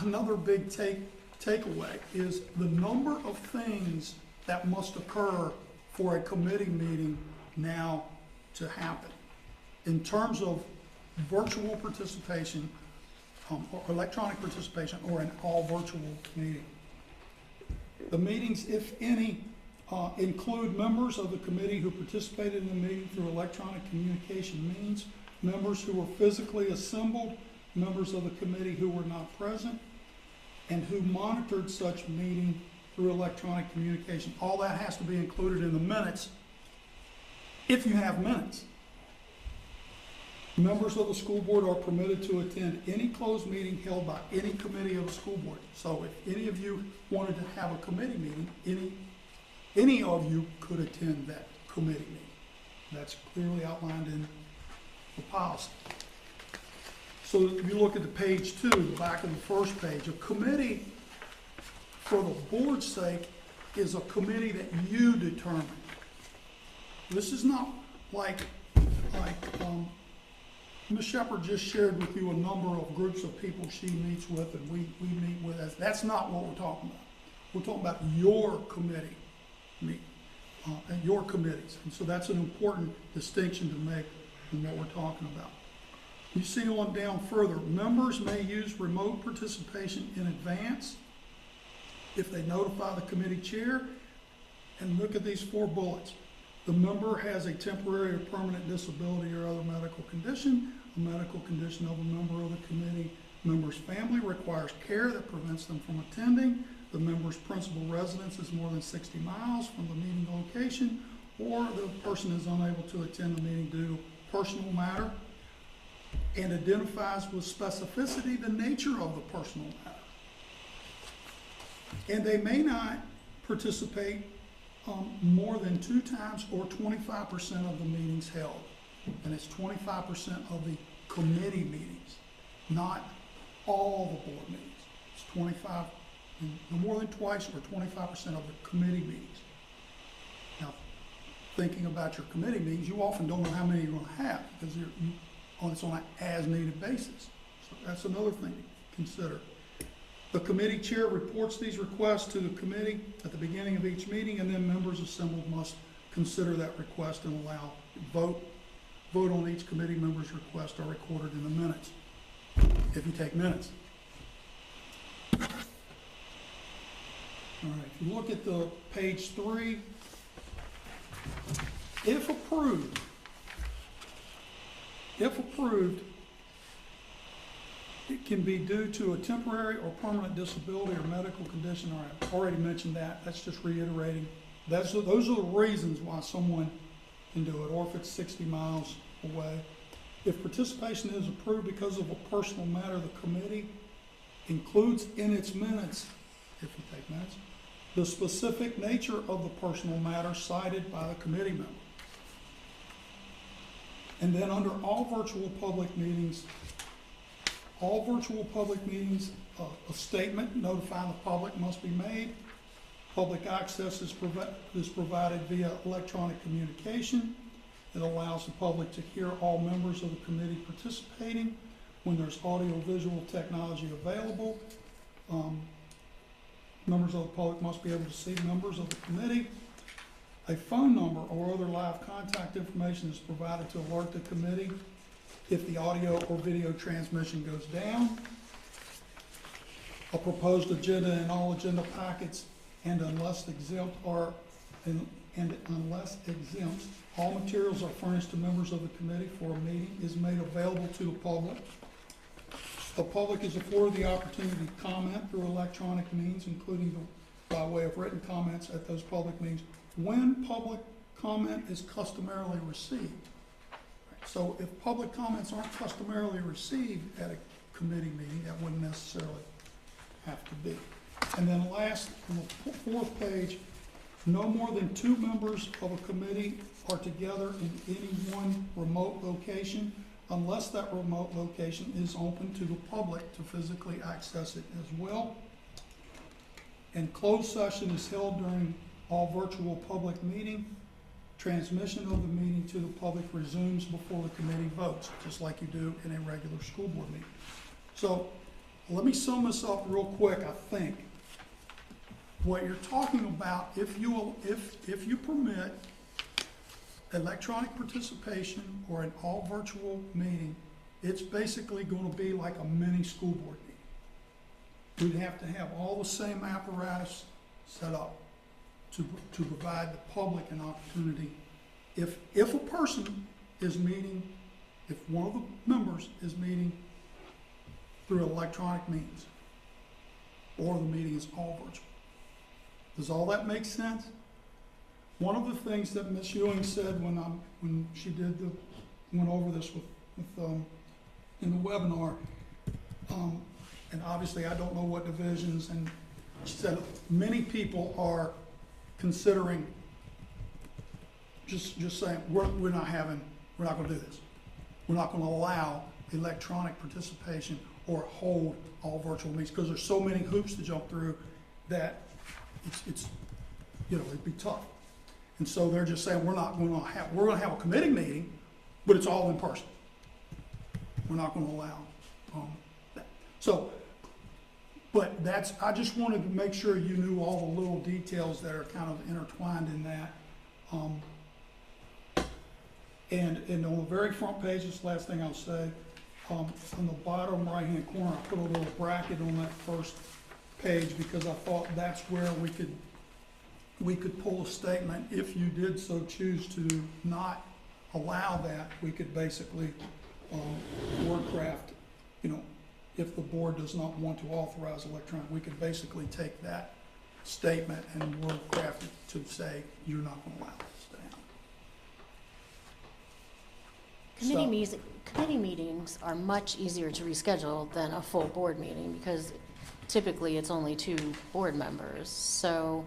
another big takeaway, is the number of things that must occur for a committee meeting now to happen in terms of virtual participation, or electronic participation, or an all virtual meeting. The meetings, if any, include members of the committee who participated in the meeting through electronic communication means, members who were physically assembled, members of the committee who were not present, and who monitored such meeting through electronic communication. All that has to be included in the minutes, if you have minutes. Members of the school board are permitted to attend any closed meeting held by any committee of the school board. So if any of you wanted to have a committee meeting, any of you could attend that committee meeting. That's clearly outlined in the policy. So if you look at the page 2, the back of the first page, a committee, for the board's sake, is a committee that you determine. This is not like Ms. Shepherd just shared with you a number of groups of people she meets with and we meet with. That's not what we're talking about. We're talking about your committee meeting, and your committees. And so that's an important distinction to make in what we're talking about. You see on down further, members may use remote participation in advance if they notify the committee chair. And look at these 4 bullets. The member has a temporary or permanent disability or other medical condition. A medical condition of a member of the committee member's family requires care that prevents them from attending. The member's principal residence is more than 60 miles from the meeting location, or the person is unable to attend the meeting due to personal matter, and identifies with specificity the nature of the personal matter. And they may not participate more than 2 times or 25% of the meetings held. And it's 25% of the committee meetings, not all the board meetings. It's 25, no more than twice or 25% of the committee meetings. Now, thinking about your committee meetings, you often don't know how many you're going to have because it's on an as-needed basis. So that's another thing to consider. The committee chair reports these requests to the committee at the beginning of each meeting, and then members assembled must consider that request and vote on each committee member's request are recorded in the minutes, if you take minutes. All right, if you look at the page 3, if approved, it can be due to a temporary or permanent disability or medical condition. All right, I've already mentioned that. That's just reiterating. Those are the reasons why someone can do it, or if it's 60 miles away. If participation is approved because of a personal matter, the committee includes in its minutes, if you take minutes, the specific nature of the personal matter cited by the committee member. And then under all virtual public meetings, a statement notifying the public must be made. Public access is provided via electronic communication. It allows the public to hear all members of the committee participating when there's audio-visual technology available. Members of the public must be able to see members of the committee. A phone number or other live contact information is provided to alert the committee if the audio or video transmission goes down. A proposed agenda and all agenda packets, and unless exempt, all materials are furnished to members of the committee for a meeting is made available to the public. The public is afforded the opportunity to comment through electronic means, including by way of written comments at those public meetings, when public comment is customarily received. So if public comments aren't customarily received at a committee meeting, that wouldn't necessarily have to be. And then last, on the 4th page, no more than 2 members of a committee are together in any one remote location unless that remote location is open to the public to physically access it as well. And closed session is held during all virtual public meeting. Transmission of the meeting to the public resumes before the committee votes, just like you do in a regular school board meeting. So let me sum this up real quick. I think what you're talking about, if you permit electronic participation or an all virtual meeting, it's basically going to be like a mini school board meeting. We'd have to have all the same apparatus set up to provide the public an opportunity. If a person is meeting, if one of the members is meeting through electronic means, or the meeting is all virtual. Does all that make sense? One of the things that Ms. Ewing said when she went over this in the webinar, and obviously I don't know what divisions, and she said many people are considering just saying, we're not gonna do this. We're not gonna allow electronic participation or hold all virtual meetings, because there's so many hoops to jump through that it's it'd be tough. And so they're just saying, we're gonna have a committee meeting, but it's all in person. We're not gonna allow, that. So, but I just wanted to make sure you knew all the little details that are kind of intertwined in that. And on the very front page, this last thing I'll say, on the bottom right-hand corner, I put a little bracket on that first page because I thought that's where we could pull a statement. If you did so choose to not allow that, we could basically word craft, if the board does not want to authorize electronic, we could basically take that statement and word craft it to say, you're not going to allow this to happen. Committee meetings are much easier to reschedule than a full board meeting because typically it's only 2 board members. So,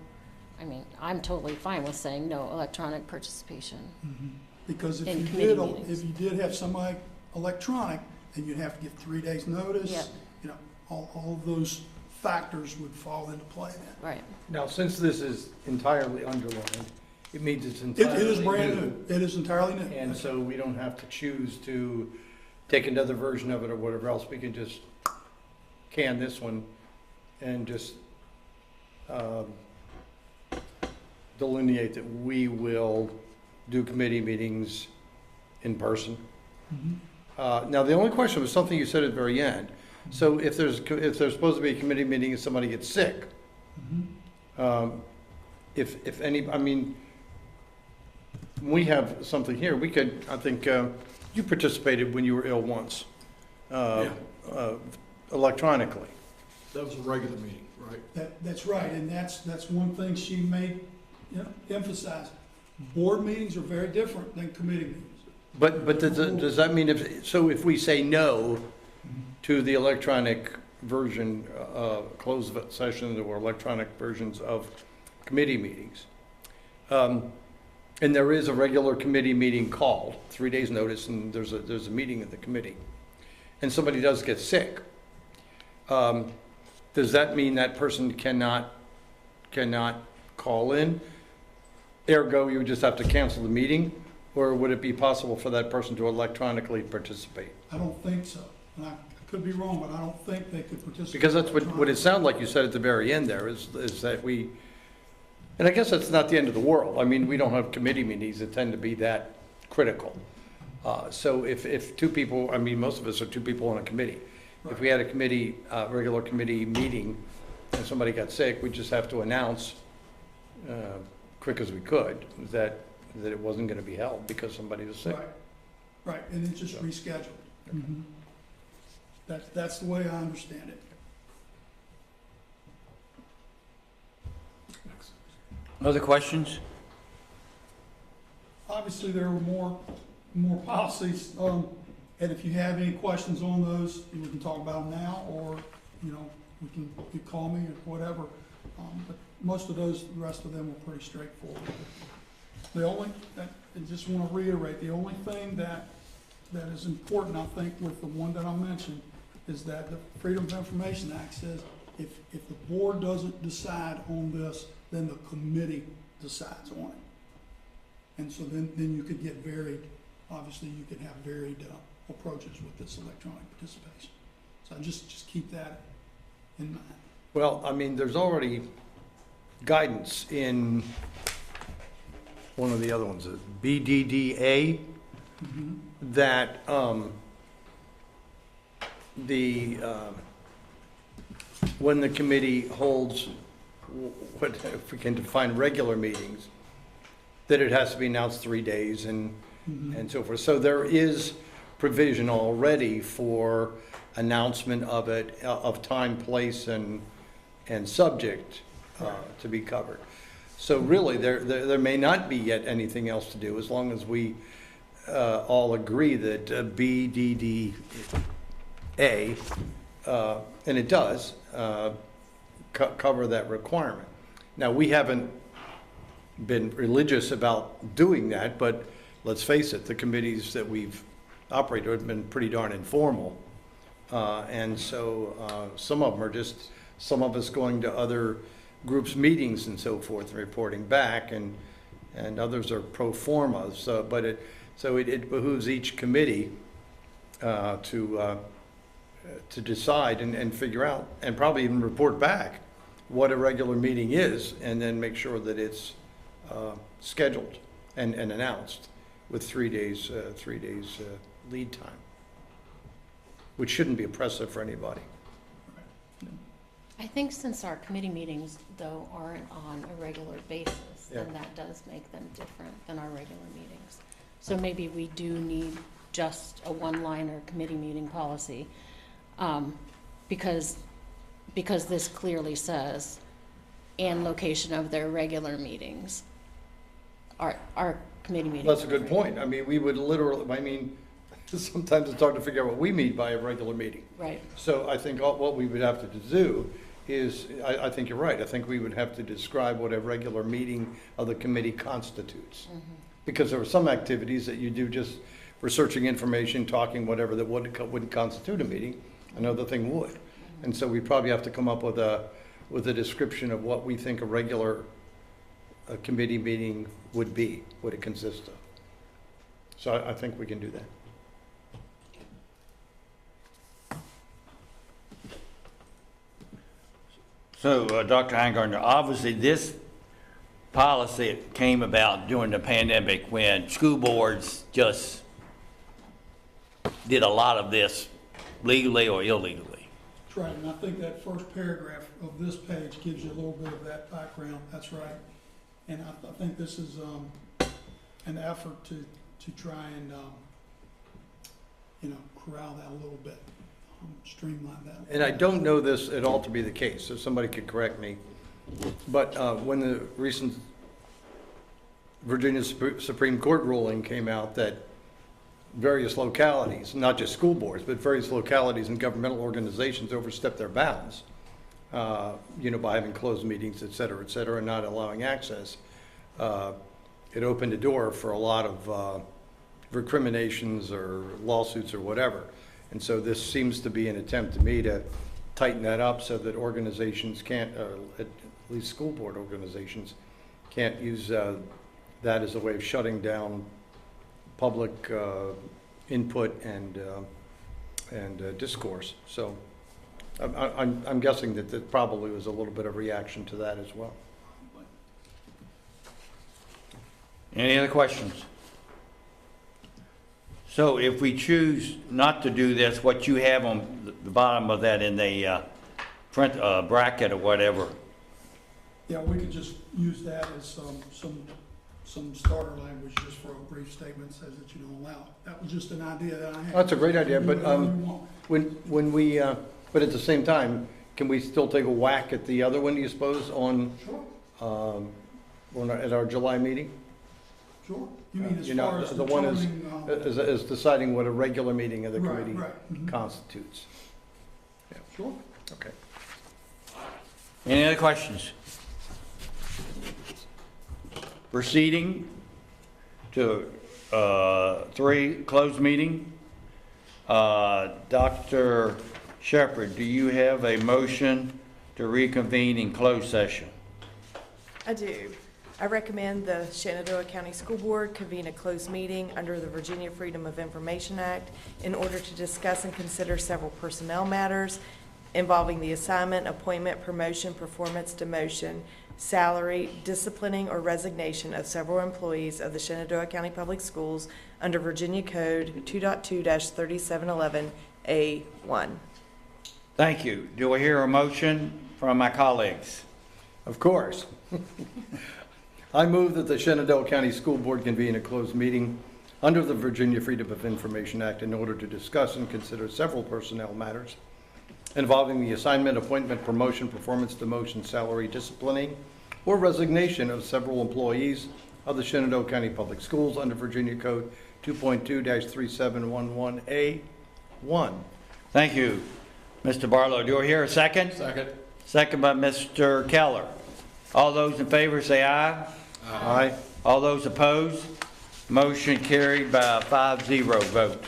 I mean, I'm totally fine with saying no electronic participation. Mm-hmm. Because if In you committee did, meetings. if you did have somebody electronic, then you'd have to give 3 days notice. Yep. All of those factors would fall into play then. Right. Now, since this is entirely underlined, it means it's It entirely is brand new. It is entirely new. And so we don't have to choose to take another version of it or whatever else. We can just can this one and just delineate that we will do committee meetings in person. Mhm. Now, the only question was something you said at the very end. So if there's supposed to be a committee meeting and somebody gets sick, Mhm. if any, I mean, we have something here, we could, I think, you participated when you were ill once, electronically. That was a regular meeting, right? That's right, and that's one thing she may emphasize. Board meetings are very different than committee meetings. But does that mean if we say no to the electronic version, closed session or electronic versions of committee meetings, and there is a regular committee meeting called, 3 days notice, and there's a meeting of the committee, and somebody does get sick, does that mean that person cannot call in? Ergo, you would just have to cancel the meeting? Or would it be possible for that person to electronically participate? I don't think so. And I could be wrong, but I don't think they could participate. Because that's what it sounded like you said at the very end there, is that we, and I guess that's not the end of the world. I mean, we don't have committee meetings that tend to be that critical. So if 2 people, I mean, most of us are 2 people on a committee. If we had a committee, regular committee meeting, and somebody got sick, we just have to announce, quick as we could, that it wasn't going to be held because somebody was sick. Right, and it's just rescheduled. Mhm. That's the way I understand it. Other questions? Obviously, there were more policies, and if you have any questions on those, we can talk about them now, or, you could call me or whatever. But most of those, the rest of them were pretty straightforward. I just want to reiterate, the only thing that is important, I think, with the one that I mentioned, is that the Freedom of Information Act says if the board doesn't decide on this, then the committee decides on it. And so then you could get varied, obviously you could have varied approaches with this electronic participation. So just keep that in mind. Well, I mean, there's already guidance in one of the other ones, BDDA, that when the committee holds, what if we can define regular meetings, that it has to be announced 3 days and so forth. So there is provision already for announcement of it, of time, place, and subject to be covered. So really, there may not be yet anything else to do, as long as we all agree that B, D, D, A, and it does, cover that requirement. Now, we haven't been religious about doing that, but let's face it, the committees that we've operated have been pretty darn informal. And so some of them are just, some of us going to other groups' meetings and so forth and reporting back, and others are pro forma. So, but it behooves each committee to decide and figure out, and probably even report back what a regular meeting is, and then make sure that it's scheduled and announced with 3 days lead time, which shouldn't be oppressive for anybody. I think since our committee meetings, though, aren't on a regular basis, then that does make them different than our regular meetings. So maybe we do need just a one-liner committee meeting policy, because this clearly says, and location of their regular meetings. Our committee meetings. That's a good point. I mean, we would literally, I mean, sometimes it's hard to figure out what we mean by a regular meeting. Right. So I think what we would have to do is, I think you're right, I think we would have to describe what a regular meeting of the committee constitutes. Mm-hmm. Because there are some activities that you do just researching information, talking, whatever, that wouldn't constitute a meeting. Another thing would. Mm-hmm. And so we probably have to come up with a description of what we think a regular committee meeting would be, what it consists of. So I think we can do that. So, Dr. Heingartner, obviously this policy came about during the pandemic when school boards just did a lot of this legally or illegally. That's right, and I think that first paragraph of this page gives you a little bit of that background, that's right. And I think this is an effort to try and, corral that a little bit, streamline that. And I don't know this at all to be the case, so somebody could correct me. But when the recent Virginia Supreme Court ruling came out that various localities, not just school boards, but various localities and governmental organizations overstepped their bounds, by having closed meetings, et cetera, and not allowing access, it opened the door for a lot of recriminations or lawsuits or whatever. And so this seems to be an attempt to me to tighten that up so that organizations can't, at least school board organizations, can't use that as a way of shutting down public input and discourse. So I'm guessing that there probably was a little bit of reaction to that as well. Any other questions? So if we choose not to do this, what you have on the bottom of that in the print bracket or whatever, Yeah, we could just use that as some starter language just for a brief statement says that you don't allow it. That was just an idea that I had. That's a great idea, but Do whatever you want. when we, but at the same time, can we still take a whack at the other one, do you suppose, Sure, at our July meeting? sure. You mean as far as The one determining, is deciding what a regular meeting of the Right, committee right, mhm. constitutes. Sure. Okay. any other questions? Proceeding to 3, closed meeting. Dr. Shepherd, do you have a motion to reconvene in closed session? I do. I recommend the Shenandoah County School Board convene a closed meeting under the Virginia Freedom of Information Act in order to discuss and consider several personnel matters involving the assignment, appointment, promotion, performance, demotion, salary, disciplining, or resignation of several employees of the Shenandoah County Public Schools under Virginia Code 2.2-3711A1. Thank you. Do I hear a motion from my colleagues? Of course. I move that the Shenandoah County School Board convene a closed meeting under the Virginia Freedom of Information Act in order to discuss and consider several personnel matters involving the assignment, appointment, promotion, performance, demotion, salary, disciplining, or resignation of several employees of the Shenandoah County Public Schools under Virginia Code 2.2-3711A1. Thank you, Mr. Barlow. Do I hear a second? Second. Second by Mr. Keller. All those in favor say aye. Aye. All those opposed? Motion carried by a 5-0 vote.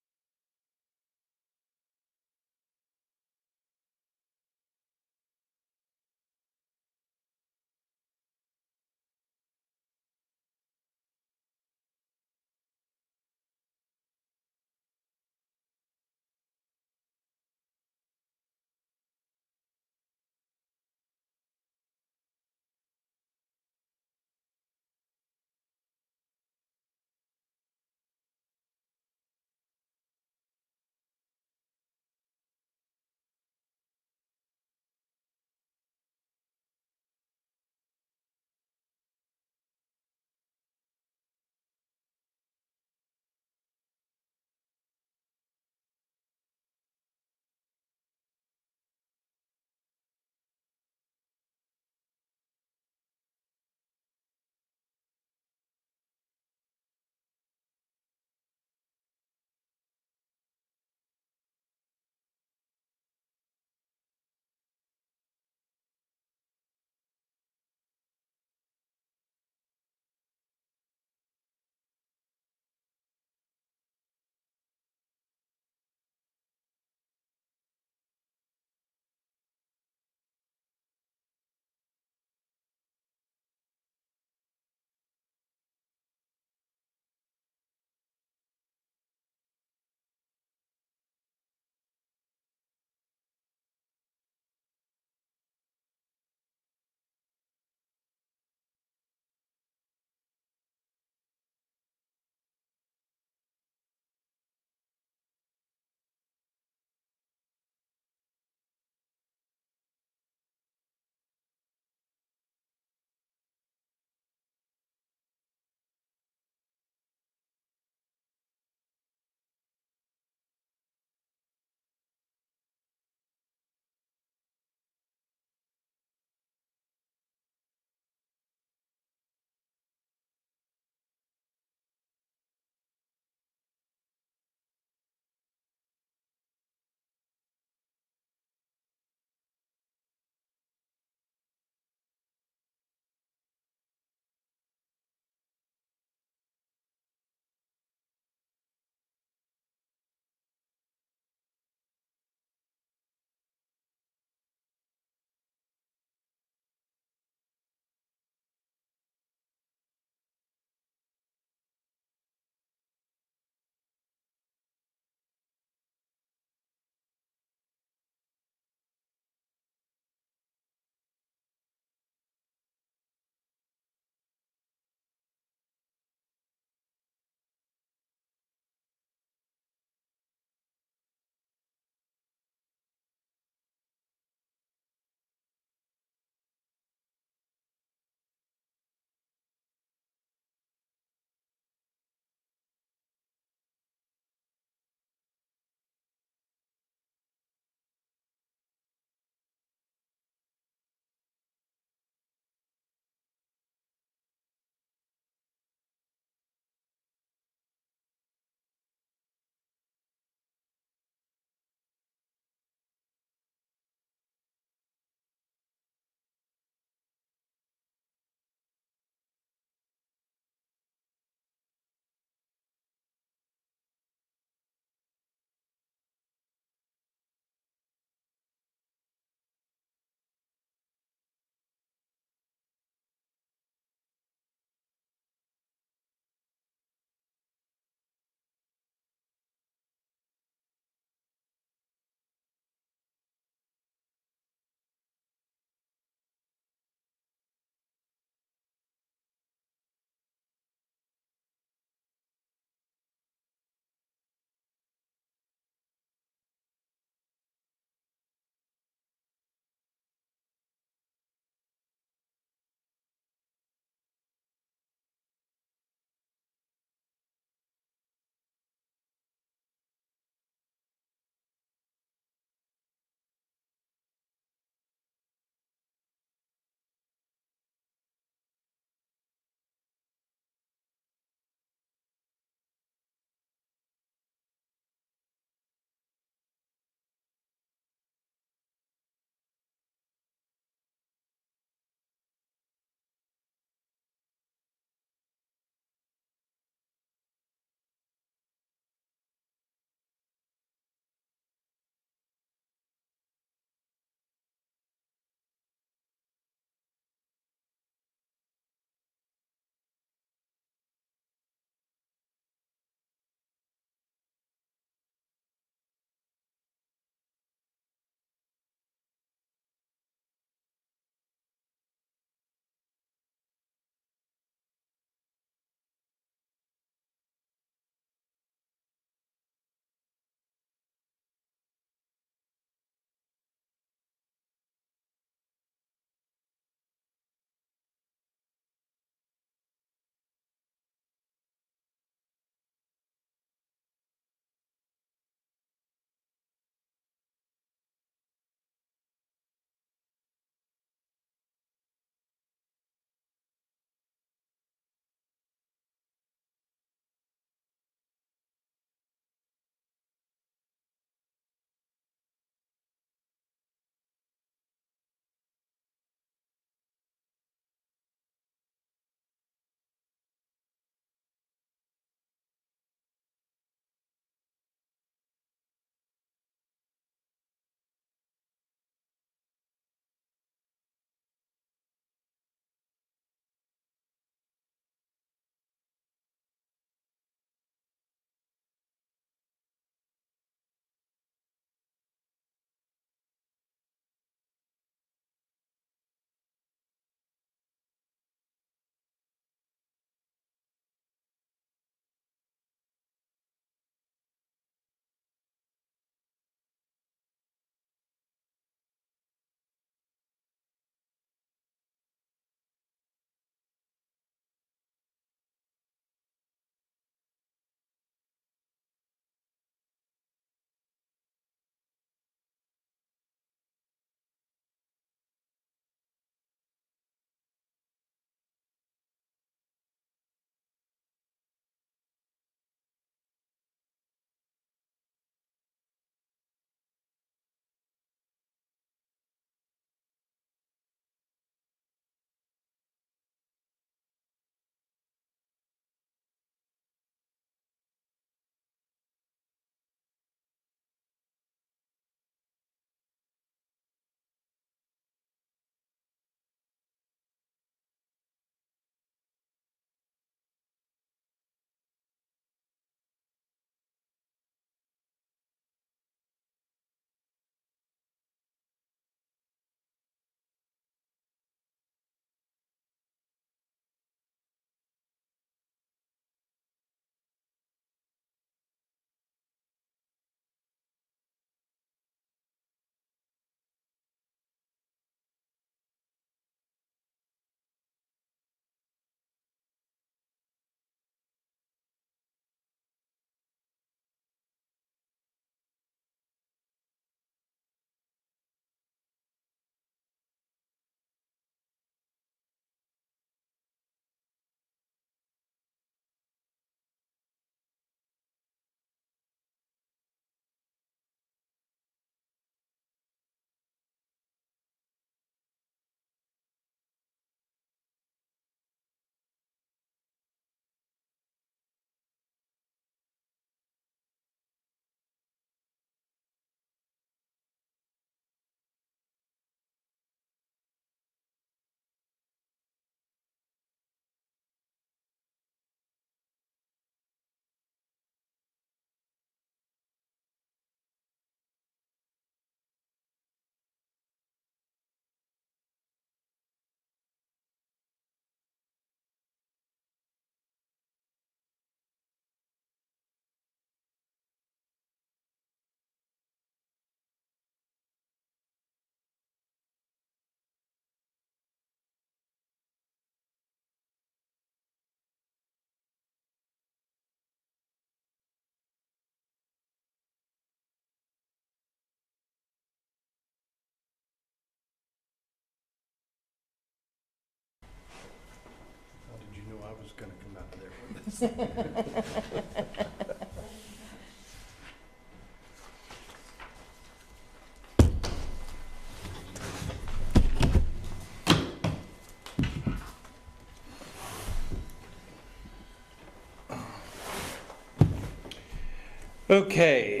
Okay,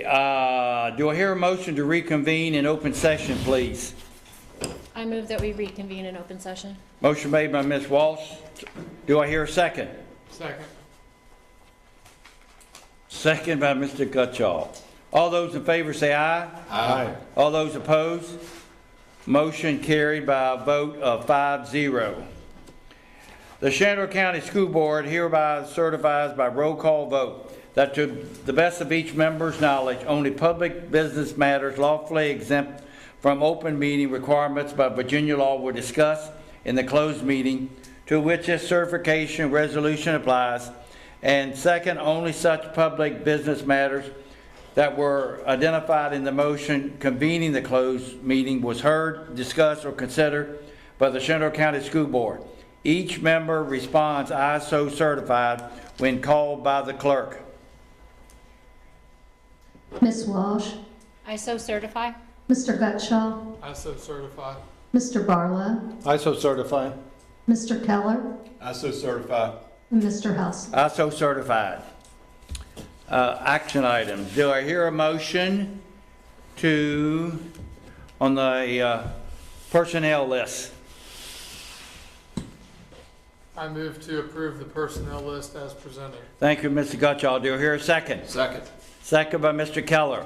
do I hear a motion to reconvene in open session, please? I move that we reconvene in open session. Motion made by Ms. Walsh. Do I hear a second? Second. Second by Mr. Gutschall. All those in favor say aye. Aye. All those opposed? Motion carried by a vote of 5-0. The Shenandoah County School Board hereby certifies by roll call vote that to the best of each member's knowledge, only public business matters lawfully exempt from open meeting requirements by Virginia law were discussed in the closed meeting to which this certification resolution applies. And second, only such public business matters that were identified in the motion convening the closed meeting was heard, discussed, or considered by the Shenandoah County School Board. Each member responds, "I so certified," when called by the clerk. Ms. Walsh, I so certify. Mr. Gutschall, I so certify. Mr. Barlow, I so certify. Mr. Keller, I so certify. and Mr. House. I so certified. Action items. Do I hear a motion to, on the personnel list? I move to approve the personnel list as presented. Thank you, Mr. Gutschall. Do I hear a second? Second. Second by Mr. Keller.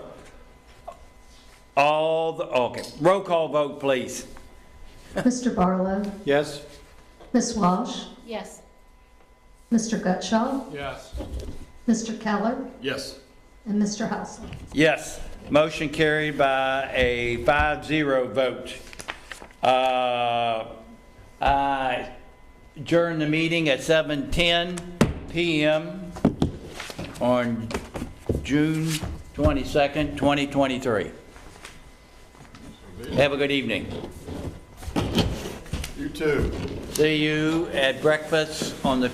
Okay, roll call vote, please. Mr. Barlow, Yes? Ms. Walsh, Yes. Mr. Gutschall, Yes. Mr. Keller, Yes. and Mr. House. Yes, motion carried by a 5-0 vote. I adjourn the meeting at 7:10 p.m. on June 22nd, 2023. Have a good evening. You too. See you at breakfast on the